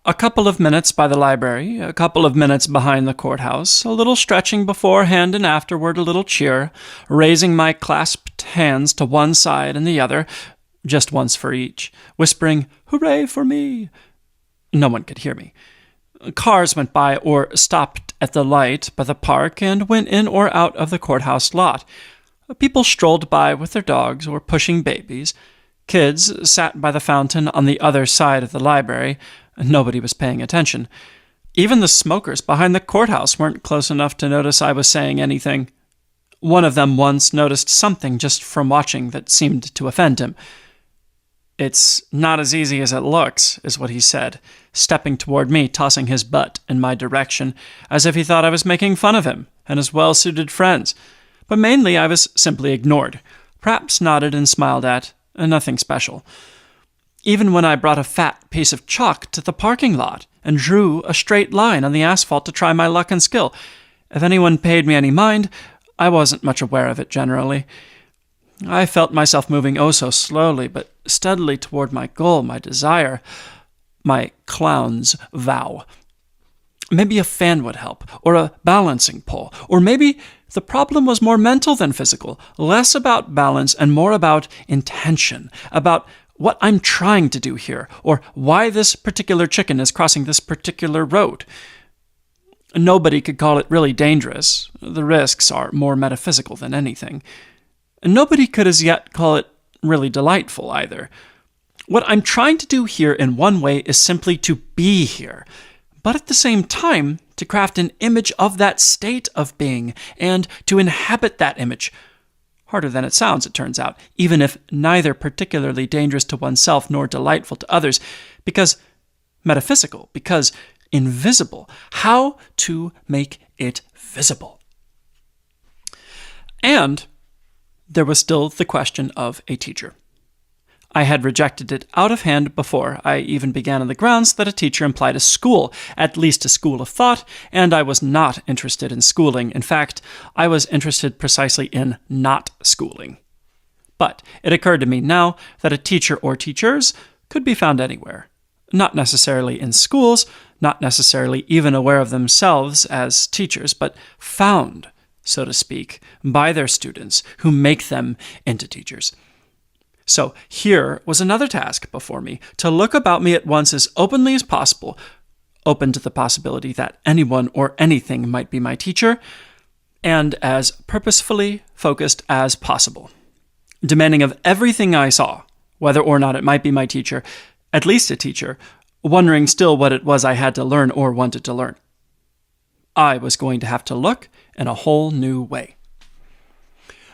A couple of minutes by the library, a couple of minutes behind the courthouse, a little stretching beforehand and afterward, a little cheer, raising my clasped hands to one side and the other, just once for each, whispering, "Hooray for me!" No one could hear me. Cars went by or stopped at the light by the park and went in or out of the courthouse lot. People strolled by with their dogs or pushing babies. Kids sat by the fountain on the other side of the library. Nobody was paying attention. Even the smokers behind the courthouse weren't close enough to notice I was saying anything. One of them once noticed something just from watching that seemed to offend him. "It's not as easy as it looks," is what he said, stepping toward me, tossing his butt in my direction, as if he thought I was making fun of him and his well-suited friends. But mainly I was simply ignored, perhaps nodded and smiled at, and nothing special. Even when I brought a fat piece of chalk to the parking lot and drew a straight line on the asphalt to try my luck and skill, if anyone paid me any mind, I wasn't much aware of it generally. I felt myself moving oh so slowly, but steadily toward my goal, my desire, my clown's vow. Maybe a fan would help, or a balancing pole, or maybe the problem was more mental than physical, less about balance and more about intention, about what I'm trying to do here, or why this particular chicken is crossing this particular road. Nobody could call it really dangerous. The risks are more metaphysical than anything. Nobody could as yet call it really delightful either. What I'm trying to do here in one way is simply to be here, but at the same time to craft an image of that state of being and to inhabit that image. Harder than it sounds, it turns out, even if neither particularly dangerous to oneself nor delightful to others, because metaphysical, because invisible. How to make it visible? And there was still the question of a teacher. I had rejected it out of hand before I even began on the grounds that a teacher implied a school, at least a school of thought, and I was not interested in schooling. In fact, I was interested precisely in not schooling. But it occurred to me now that a teacher or teachers could be found anywhere. Not necessarily in schools, not necessarily even aware of themselves as teachers, but found, so to speak, by their students who make them into teachers. So here was another task before me, to look about me at once as openly as possible, open to the possibility that anyone or anything might be my teacher, and as purposefully focused as possible, demanding of everything I saw, whether or not it might be my teacher, at least a teacher, wondering still what it was I had to learn or wanted to learn. I was going to have to look in a whole new way.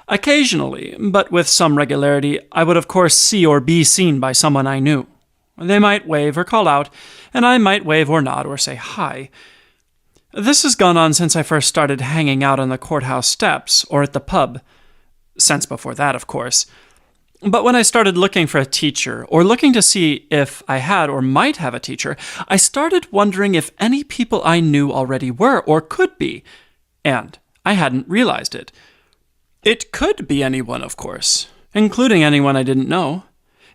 Occasionally, but with some regularity, I would of course see or be seen by someone I knew. They might wave or call out, and I might wave or nod or say hi. This has gone on since I first started hanging out on the courthouse steps or at the pub. Since before that, of course. But when I started looking for a teacher, or looking to see if I had or might have a teacher, I started wondering if any people I knew already were or could be, and I hadn't realized it. It could be anyone, of course. including anyone I didn't know,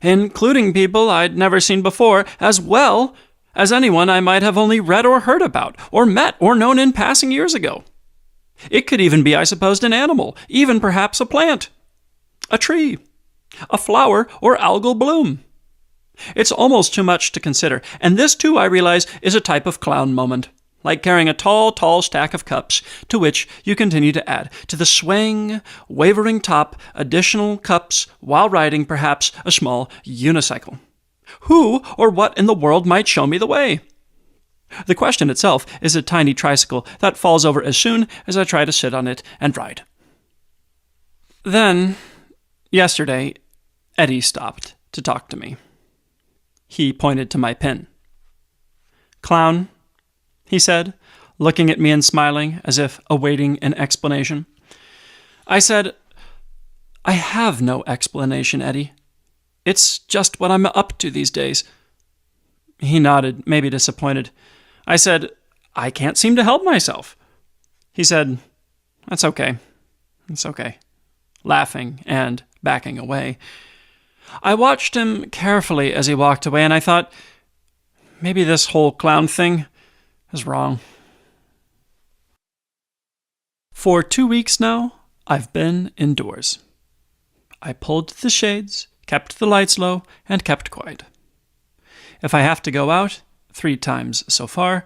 including people I'd never seen before, as well as anyone I might have only read or heard about, or met or known in passing years ago. It could even be, I supposed, an animal, even perhaps a plant, a tree, a flower, or algal bloom. It's almost too much to consider, and this, too, I realize, is a type of clown moment, like carrying a tall, tall stack of cups, to which you continue to add, to the swaying, wavering top, additional cups, while riding, perhaps, a small unicycle. Who or what in the world might show me the way? The question itself is a tiny tricycle that falls over as soon as I try to sit on it and ride. Then, yesterday, Eddie stopped to talk to me. He pointed to my pin. "Clown," he said, looking at me and smiling as if awaiting an explanation. I said, "I have no explanation, Eddie. It's just what I'm up to these days." He nodded, maybe disappointed. I said, "I can't seem to help myself." He said, "That's okay. It's okay," laughing and backing away. I watched him carefully as he walked away, and I thought, maybe this whole clown thing is wrong. For 2 weeks now, I've been indoors. I pulled the shades, kept the lights low, and kept quiet. If I have to go out, 3 times so far,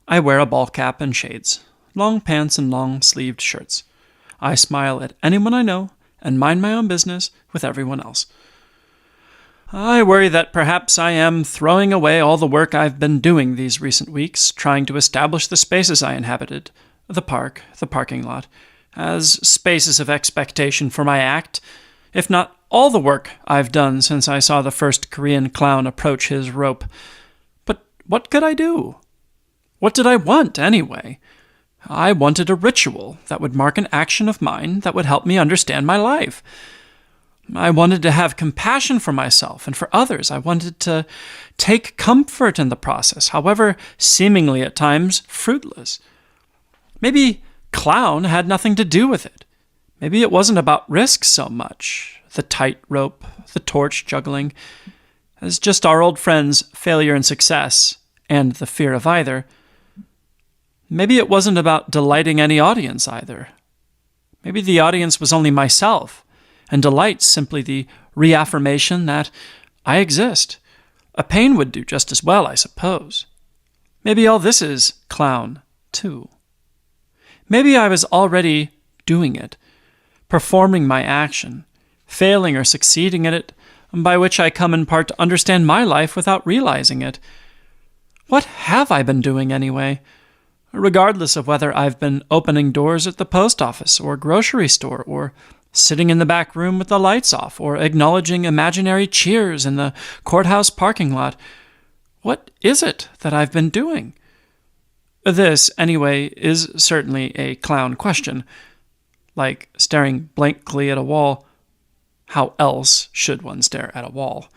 I wear a ball cap and shades, long pants and long-sleeved shirts. I smile at anyone I know and mind my own business with everyone else. I worry that perhaps I am throwing away all the work I've been doing these recent weeks, trying to establish the spaces I inhabited, the park, the parking lot, as spaces of expectation for my act, if not all the work I've done since I saw the first Korean clown approach his rope. But what could I do? What did I want, anyway? I wanted a ritual that would mark an action of mine that would help me understand my life. I wanted to have compassion for myself and for others. I wanted to take comfort in the process, however seemingly at times fruitless. Maybe clown had nothing to do with it. Maybe it wasn't about risk so much, the tightrope, the torch juggling, as just our old friends' failure and success, and the fear of either. Maybe it wasn't about delighting any audience either. Maybe the audience was only myself, and delight simply the reaffirmation that I exist. A pain would do just as well, I suppose. Maybe all this is clown, too. Maybe I was already doing it, performing my action, failing or succeeding at it, by which I come in part to understand my life without realizing it. What have I been doing anyway? Regardless of whether I've been opening doors at the post office or grocery store, or sitting in the back room with the lights off, or acknowledging imaginary cheers in the courthouse parking lot. What is it that I've been doing? This, anyway, is certainly a clown question. Like staring blankly at a wall. How else should one stare at a wall?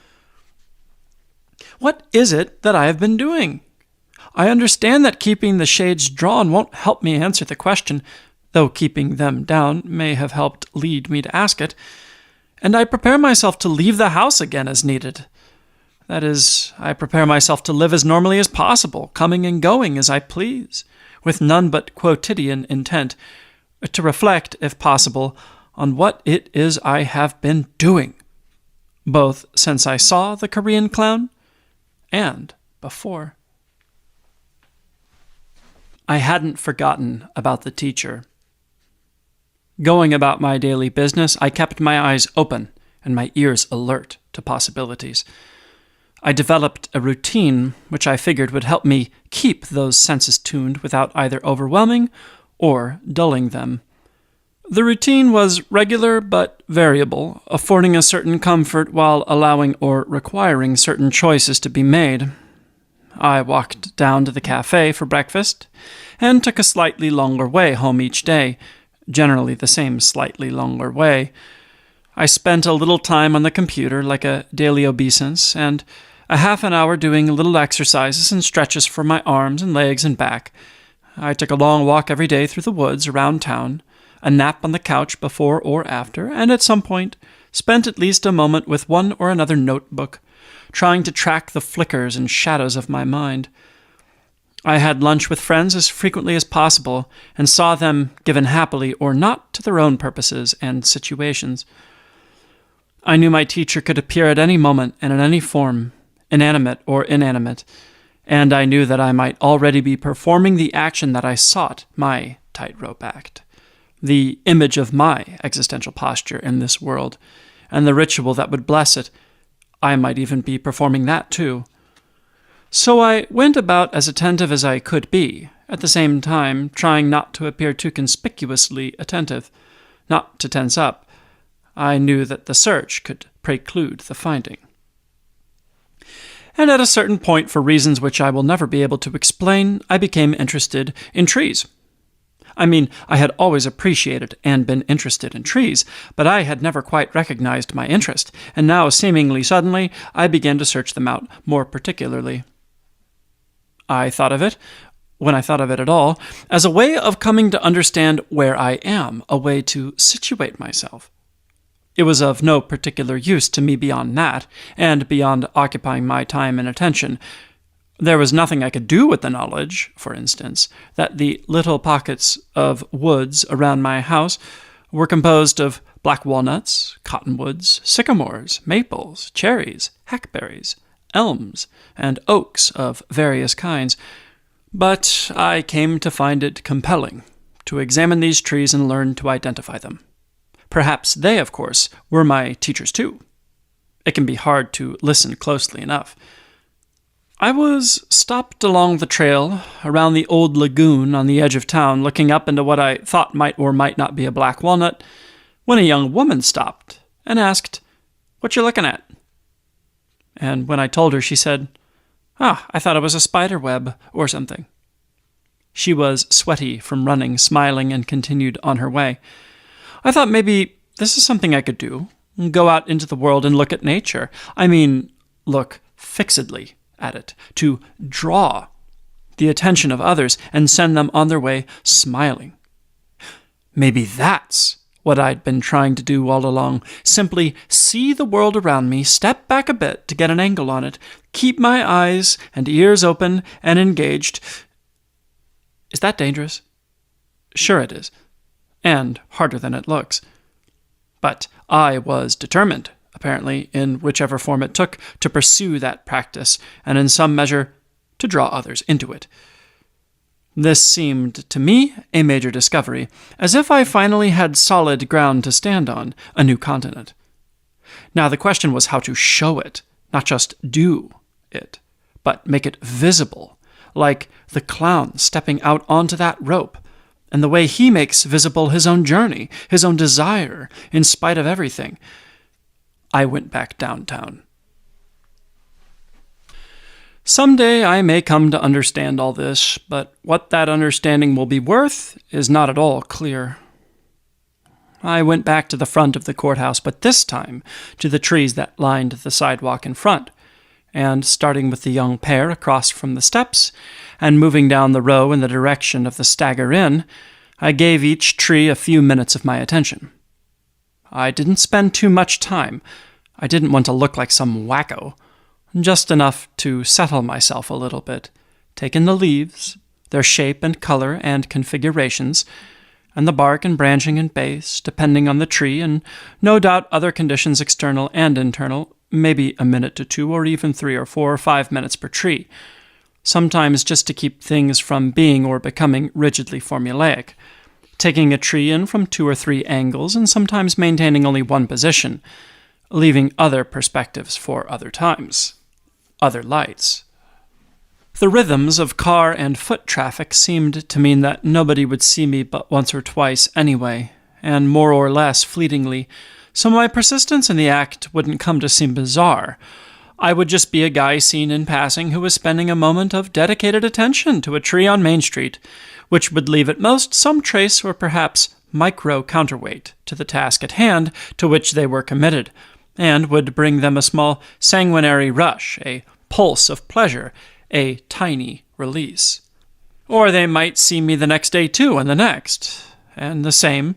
What is it that I have been doing? I understand that keeping the shades drawn won't help me answer the question, though keeping them down may have helped lead me to ask it, and I prepare myself to leave the house again as needed. That is, I prepare myself to live as normally as possible, coming and going as I please, with none but quotidian intent, to reflect, if possible, on what it is I have been doing, both since I saw the Korean clown and before. I hadn't forgotten about the teacher. Going about my daily business, I kept my eyes open and my ears alert to possibilities. I developed a routine which I figured would help me keep those senses tuned without either overwhelming or dulling them. The routine was regular but variable, affording a certain comfort while allowing or requiring certain choices to be made. I walked down to the cafe for breakfast and took a slightly longer way home each day, generally the same slightly longer way. I spent a little time on the computer like a daily obeisance, and a half an hour doing little exercises and stretches for my arms and legs and back. I took a long walk every day through the woods around town, a nap on the couch before or after, and at some point spent at least a moment with one or another notebook, trying to track the flickers and shadows of my mind. I had lunch with friends as frequently as possible, and saw them given happily or not to their own purposes and situations. I knew my teacher could appear at any moment and in any form, inanimate or inanimate, and I knew that I might already be performing the action that I sought, my tightrope act, the image of my existential posture in this world, and the ritual that would bless it. I might even be performing that too. So I went about as attentive as I could be, at the same time trying not to appear too conspicuously attentive, not to tense up. I knew that the search could preclude the finding. And at a certain point, for reasons which I will never be able to explain, I became interested in trees. I mean, I had always appreciated and been interested in trees, but I had never quite recognized my interest, and now, seemingly suddenly, I began to search them out more particularly. I thought of it, when I thought of it at all, as a way of coming to understand where I am, a way to situate myself. It was of no particular use to me beyond that, and beyond occupying my time and attention. There was nothing I could do with the knowledge, for instance, that the little pockets of woods around my house were composed of black walnuts, cottonwoods, sycamores, maples, cherries, hackberries, elms, and oaks of various kinds. But I came to find it compelling to examine these trees and learn to identify them. Perhaps they, of course, were my teachers too. It can be hard to listen closely enough. I was stopped along the trail around the old lagoon on the edge of town, looking up into what I thought might or might not be a black walnut, when a young woman stopped and asked, "What you looking at?" And when I told her, she said, I thought it was a spider web or something." She was sweaty from running, smiling, and continued on her way. I thought maybe this is something I could do. Go out into the world and look at nature. I mean, look fixedly at it. To draw the attention of others and send them on their way smiling. Maybe that's what I'd been trying to do all along. Simply see the world around me, step back a bit to get an angle on it, keep my eyes and ears open and engaged. Is that dangerous? Sure it is. And harder than it looks. But I was determined, apparently, in whichever form it took, to pursue that practice, and in some measure, to draw others into it. This seemed to me a major discovery, as if I finally had solid ground to stand on, a new continent. Now the question was how to show it, not just do it, but make it visible, like the clown stepping out onto that rope, and the way he makes visible his own journey, his own desire, in spite of everything. I went back downtown. Someday I may come to understand all this, but what that understanding will be worth is not at all clear. I went back to the front of the courthouse, but this time to the trees that lined the sidewalk in front, and starting with the young pair across from the steps, and moving down the row in the direction of the Stagger Inn, I gave each tree a few minutes of my attention. I didn't spend too much time. I didn't want to look like some wacko. Just enough to settle myself a little bit, take in the leaves, their shape and color and configurations, and the bark and branching and base, depending on the tree, and no doubt other conditions external and internal, maybe a minute to 2 or even 3 or 4 or 5 minutes per tree, sometimes just to keep things from being or becoming rigidly formulaic, taking a tree in from 2 or 3 angles and sometimes maintaining only one position, leaving other perspectives for other times. Other lights. The rhythms of car and foot traffic seemed to mean that nobody would see me but once or twice anyway, and more or less fleetingly, so my persistence in the act wouldn't come to seem bizarre. I would just be a guy seen in passing who was spending a moment of dedicated attention to a tree on Main Street, which would leave at most some trace or perhaps micro-counterweight to the task at hand to which they were committed, and would bring them a small sanguinary rush, a pulse of pleasure, a tiny release. Or they might see me the next day too, and the next, and the same,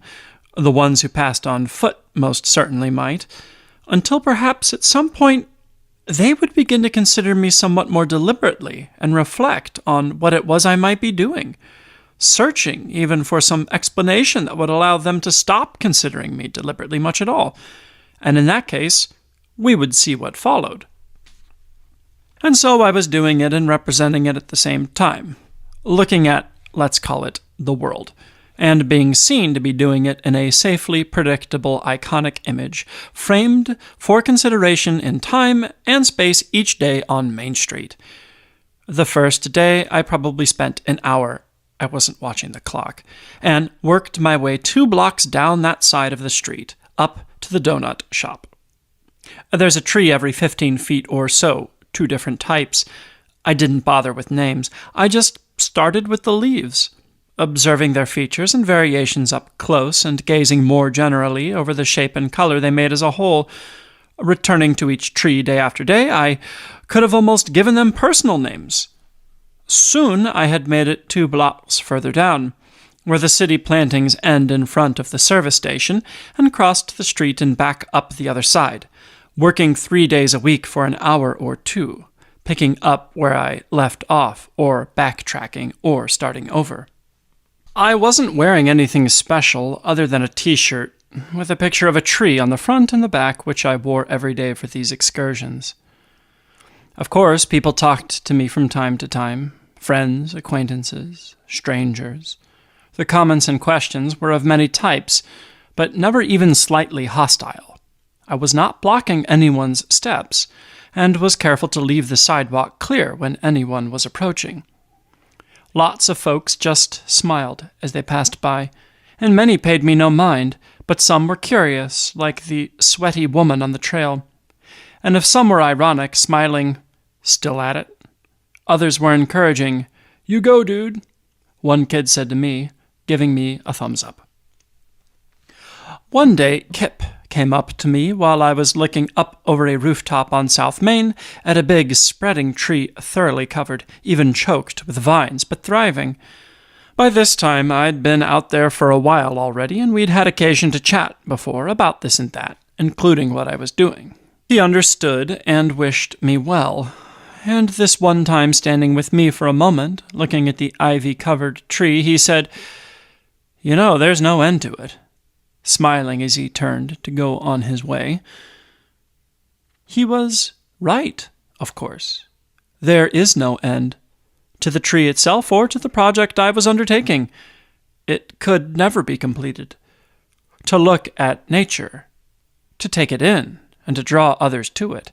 The ones who passed on foot most certainly might, until perhaps at some point they would begin to consider me somewhat more deliberately and reflect on what it was I might be doing, searching even for some explanation that would allow them to stop considering me deliberately much at all. And in that case, we would see what followed. And so I was doing it and representing it at the same time, looking at, let's call it, the world, and being seen to be doing it in a safely predictable, iconic image, framed for consideration in time and space each day on Main Street. The first day, I probably spent an hour, I wasn't watching the clock, and worked my way 2 blocks down that side of the street, up to the donut shop. There's a tree every 15 feet or so, 2 different types. I didn't bother with names. I just started with the leaves, observing their features and variations up close and gazing more generally over the shape and color they made as a whole. Returning to each tree day after day, I could have almost given them personal names. Soon I had made it 2 blocks further down, where the city plantings end in front of the service station, and crossed the street and back up the other side, working 3 days a week for an hour or 2, picking up where I left off, or backtracking, or starting over. I wasn't wearing anything special other than a t-shirt with a picture of a tree on the front and the back, which I wore every day for these excursions. Of course, people talked to me from time to time, friends, acquaintances, strangers. The comments and questions were of many types, but never even slightly hostile. I was not blocking anyone's steps, and was careful to leave the sidewalk clear when anyone was approaching. Lots of folks just smiled as they passed by, and many paid me no mind, but some were curious, like the sweaty woman on the trail. And if some were ironic, smiling, "Still at it?" Others were encouraging, "You go, dude," one kid said to me, giving me a thumbs up. One day, Kip came up to me while I was looking up over a rooftop on South Main at a big, spreading tree thoroughly covered, even choked with vines, but thriving. By this time, I'd been out there for a while already, and we'd had occasion to chat before about this and that, including what I was doing. He understood and wished me well, and this one time standing with me for a moment, looking at the ivy-covered tree, he said, "You know, there's no end to it," smiling as he turned to go on his way. He was right, of course. There is no end to the tree itself or to the project I was undertaking. It could never be completed. To look at nature, to take it in, and to draw others to it.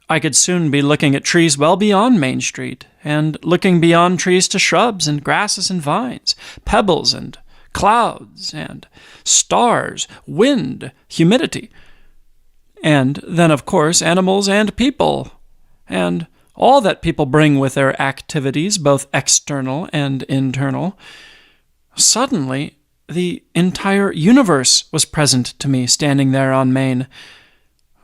I could soon be looking at trees well beyond Main Street, and looking beyond trees to shrubs and grasses and vines, pebbles and clouds and stars, wind, humidity. And then, of course, animals and people, and all that people bring with their activities, both external and internal. Suddenly, the entire universe was present to me standing there on Main.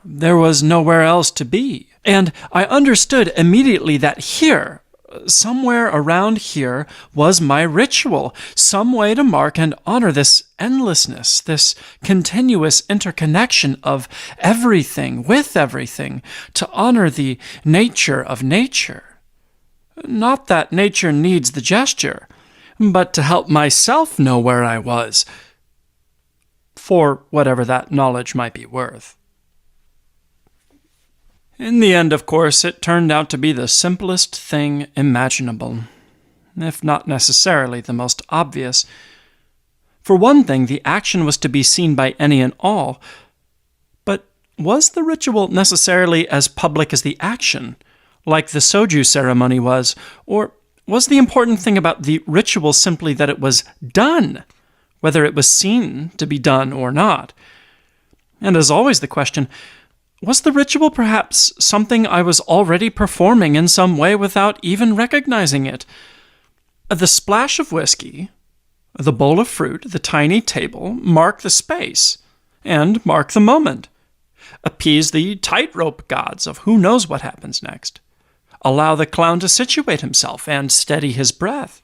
There was nowhere else to be, and I understood immediately that here, somewhere around here, was my ritual, some way to mark and honor this endlessness, this continuous interconnection of everything with everything, to honor the nature of nature. Not that nature needs the gesture, but to help myself know where I was, for whatever that knowledge might be worth. In the end, of course, it turned out to be the simplest thing imaginable, if not necessarily the most obvious. For one thing, the action was to be seen by any and all, but was the ritual necessarily as public as the action, like the soju ceremony was, or was the important thing about the ritual simply that it was done, whether it was seen to be done or not? And as always the question, was the ritual perhaps something I was already performing in some way without even recognizing it? The splash of whiskey, the bowl of fruit, the tiny table mark the space and mark the moment. Appease the tightrope gods of who knows what happens next. Allow the clown to situate himself and steady his breath.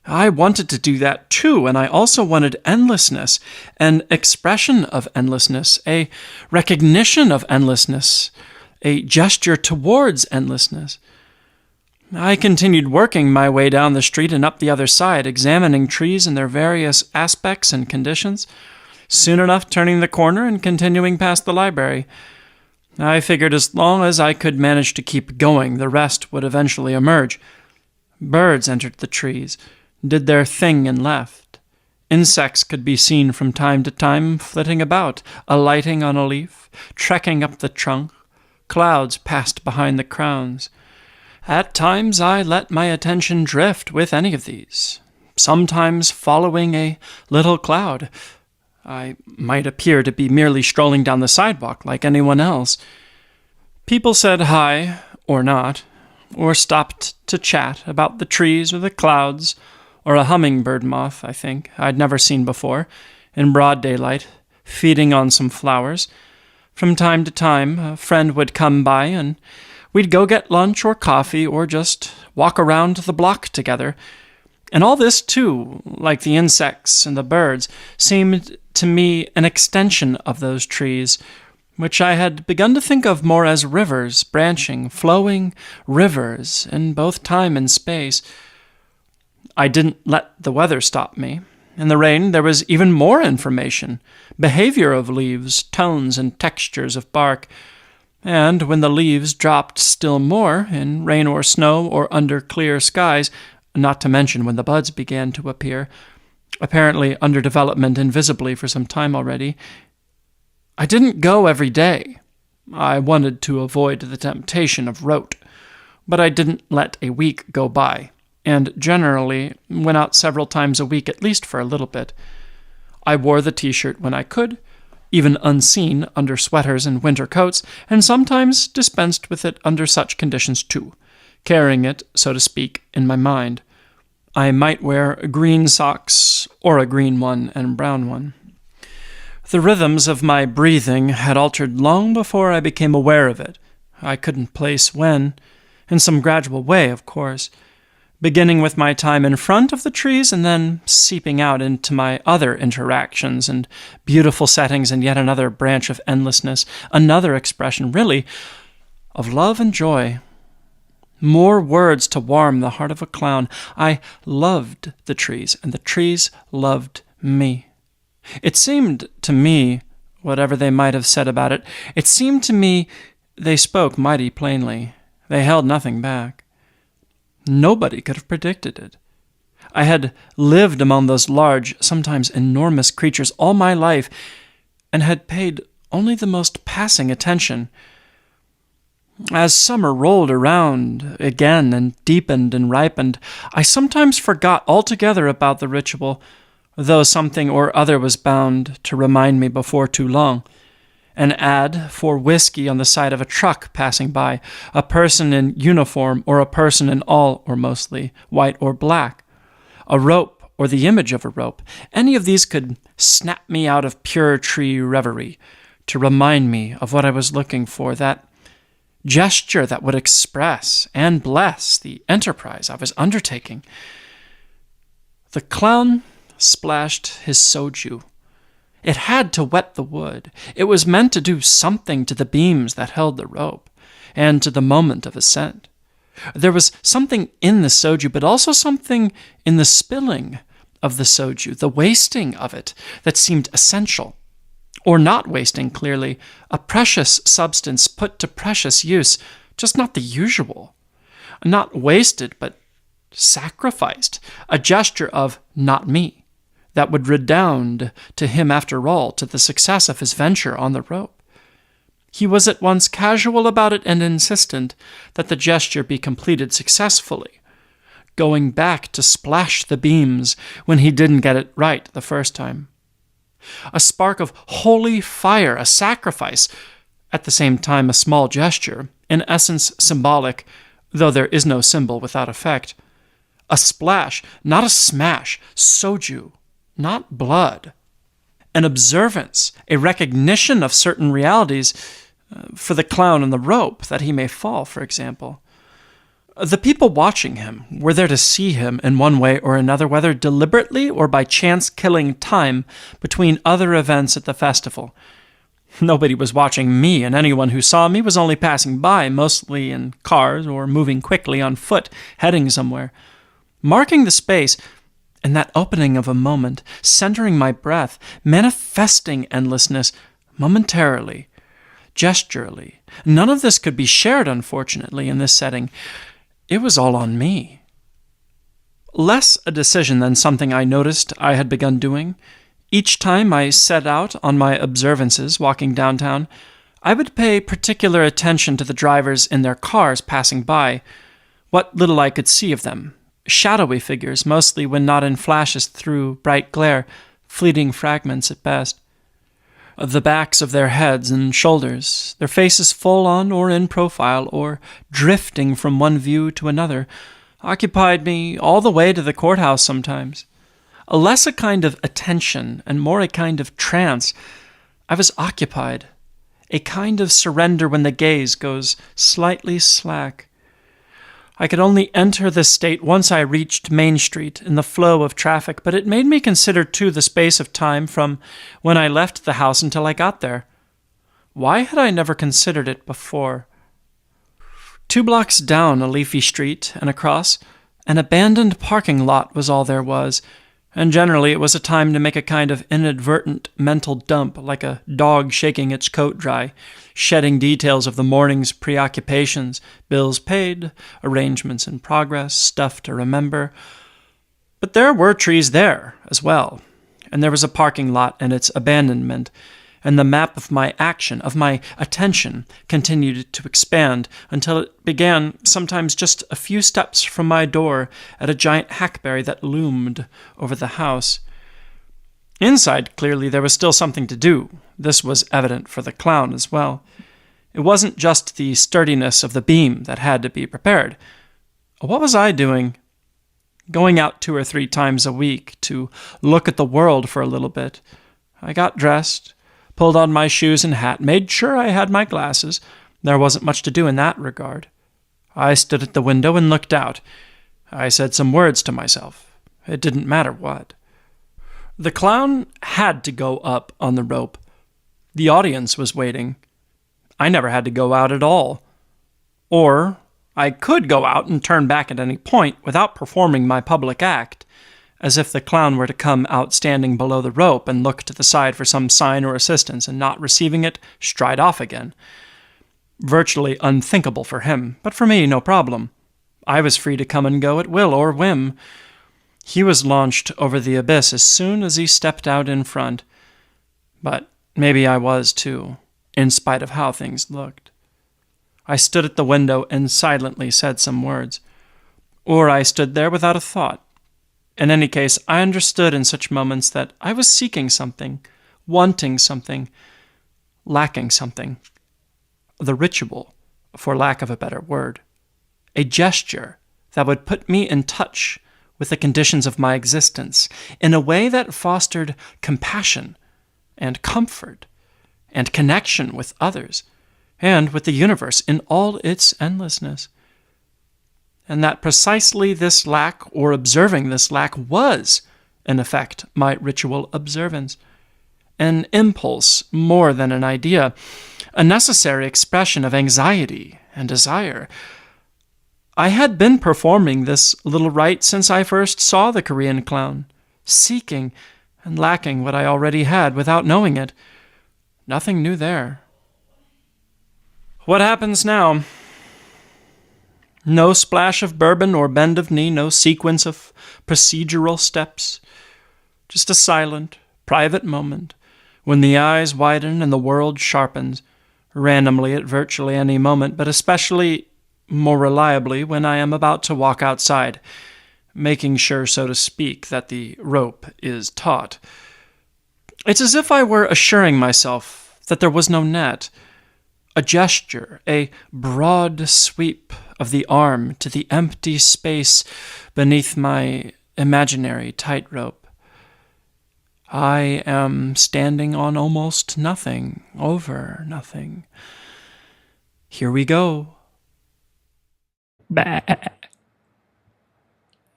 I wanted to do that too, and I also wanted endlessness, an expression of endlessness, a recognition of endlessness, a gesture towards endlessness. I continued working my way down the street and up the other side, examining trees in their various aspects and conditions, soon enough turning the corner and continuing past the library. I figured as long as I could manage to keep going, the rest would eventually emerge. Birds entered the trees, did their thing and left. Insects could be seen from time to time flitting about, alighting on a leaf, trekking up the trunk. Clouds passed behind the crowns. At times I let my attention drift with any of these, sometimes following a little cloud. I might appear to be merely strolling down the sidewalk like anyone else. People said hi, or not, or stopped to chat about the trees or the clouds, or a hummingbird moth, I think, I'd never seen before, in broad daylight, feeding on some flowers. From time to time, a friend would come by, and we'd go get lunch or coffee, or just walk around the block together. And all this, too, like the insects and the birds, seemed to me an extension of those trees, which I had begun to think of more as rivers, branching, flowing rivers in both time and space. I didn't let the weather stop me. In the rain, there was even more information, behavior of leaves, tones and textures of bark. And when the leaves dropped still more, in rain or snow or under clear skies, not to mention when the buds began to appear, apparently under development invisibly for some time already, I didn't go every day. I wanted to avoid the temptation of rote, but I didn't let a week go by, and generally went out several times a week at least for a little bit. I wore the t-shirt when I could, even unseen under sweaters and winter coats, and sometimes dispensed with it under such conditions too, carrying it, so to speak, in my mind. I might wear green socks, or a green one and brown one. The rhythms of my breathing had altered long before I became aware of it. I couldn't place when, in some gradual way, of course, beginning with my time in front of the trees and then seeping out into my other interactions and beautiful settings and yet another branch of endlessness, another expression, really, of love and joy. More words to warm the heart of a clown. I loved the trees, and the trees loved me. It seemed to me, whatever they might have said about it, it seemed to me they spoke mighty plainly. They held nothing back. Nobody could have predicted it. I had lived among those large, sometimes enormous creatures all my life, and had paid only the most passing attention. As summer rolled around again and deepened and ripened, I sometimes forgot altogether about the ritual, though something or other was bound to remind me before too long. An ad for whiskey on the side of a truck passing by, a person in uniform or a person in all or mostly white or black, a rope or the image of a rope. Any of these could snap me out of pure tree reverie to remind me of what I was looking for, that gesture that would express and bless the enterprise I was undertaking. The clown splashed his soju. It had to wet the wood. It was meant to do something to the beams that held the rope, and to the moment of ascent. There was something in the soju, but also something in the spilling of the soju, the wasting of it, that seemed essential. Or not wasting, clearly, a precious substance put to precious use, just not the usual. Not wasted, but sacrificed, a gesture of not me, that would redound to him after all, to the success of his venture on the rope. He was at once casual about it and insistent that the gesture be completed successfully, going back to splash the beams when he didn't get it right the first time. A spark of holy fire, a sacrifice, at the same time a small gesture, in essence symbolic, though there is no symbol without effect. A splash, not a smash, soju, not blood. An observance, a recognition of certain realities, for the clown on the rope, that he may fall, for example. The people watching him were there to see him in one way or another, whether deliberately or by chance killing time between other events at the festival. Nobody was watching me, and anyone who saw me was only passing by, mostly in cars or moving quickly on foot, heading somewhere. Marking the space, in that opening of a moment, centering my breath, manifesting endlessness momentarily, gesturally. None of this could be shared, unfortunately, in this setting. It was all on me. Less a decision than something I noticed I had begun doing. Each time I set out on my observances walking downtown, I would pay particular attention to the drivers in their cars passing by, what little I could see of them. Shadowy figures, mostly when not in flashes through bright glare, fleeting fragments at best. The backs of their heads and shoulders, their faces full on or in profile, or drifting from one view to another, occupied me all the way to the courthouse sometimes. Less a kind of attention and more a kind of trance. I was occupied, a kind of surrender when the gaze goes slightly slack. I could only enter this state once I reached Main Street in the flow of traffic, but it made me consider, too, the space of time from when I left the house until I got there. Why had I never considered it before? 2 blocks down a leafy street and across, an abandoned parking lot was all there was, and generally it was a time to make a kind of inadvertent mental dump, like a dog shaking its coat dry, shedding details of the morning's preoccupations, bills paid, arrangements in progress, stuff to remember. But there were trees there as well, and there was a parking lot and its abandonment, and the map of my action, of my attention, continued to expand until it began sometimes just a few steps from my door at a giant hackberry that loomed over the house. Inside, clearly, there was still something to do. This was evident for the clown as well. It wasn't just the sturdiness of the beam that had to be prepared. What was I doing? Going out 2 or 3 times a week to look at the world for a little bit. I got dressed, pulled on my shoes and hat, made sure I had my glasses. There wasn't much to do in that regard. I stood at the window and looked out. I said some words to myself. It didn't matter what. The clown had to go up on the rope. The audience was waiting. I never had to go out at all. Or I could go out and turn back at any point without performing my public act, as if the clown were to come out standing below the rope and look to the side for some sign or assistance, and not receiving it, stride off again. Virtually unthinkable for him, but for me, no problem. I was free to come and go at will or whim. He was launched over the abyss as soon as he stepped out in front. But maybe I was, too, in spite of how things looked. I stood at the window and silently said some words. Or I stood there without a thought. In any case, I understood in such moments that I was seeking something, wanting something, lacking something. The ritual, for lack of a better word. A gesture that would put me in touch with the conditions of my existence in a way that fostered compassion and comfort and connection with others and with the universe in all its endlessness. And that precisely this lack, or observing this lack, was, in effect, my ritual observance. An impulse more than an idea, a necessary expression of anxiety and desire. I had been performing this little rite since I first saw the Korean clown, seeking and lacking what I already had without knowing it. Nothing new there. What happens now? No splash of bourbon or bend of knee, no sequence of procedural steps. Just a silent, private moment when the eyes widen and the world sharpens, randomly at virtually any moment, but especially, more reliably, when I am about to walk outside, making sure, so to speak, that the rope is taut. It's as if I were assuring myself that there was no net. A gesture, a broad sweep of the arm to the empty space beneath my imaginary tightrope. I am standing on almost nothing, over nothing. Here we go. Bah.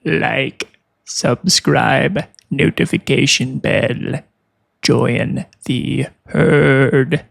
Like, subscribe, notification bell, join the herd.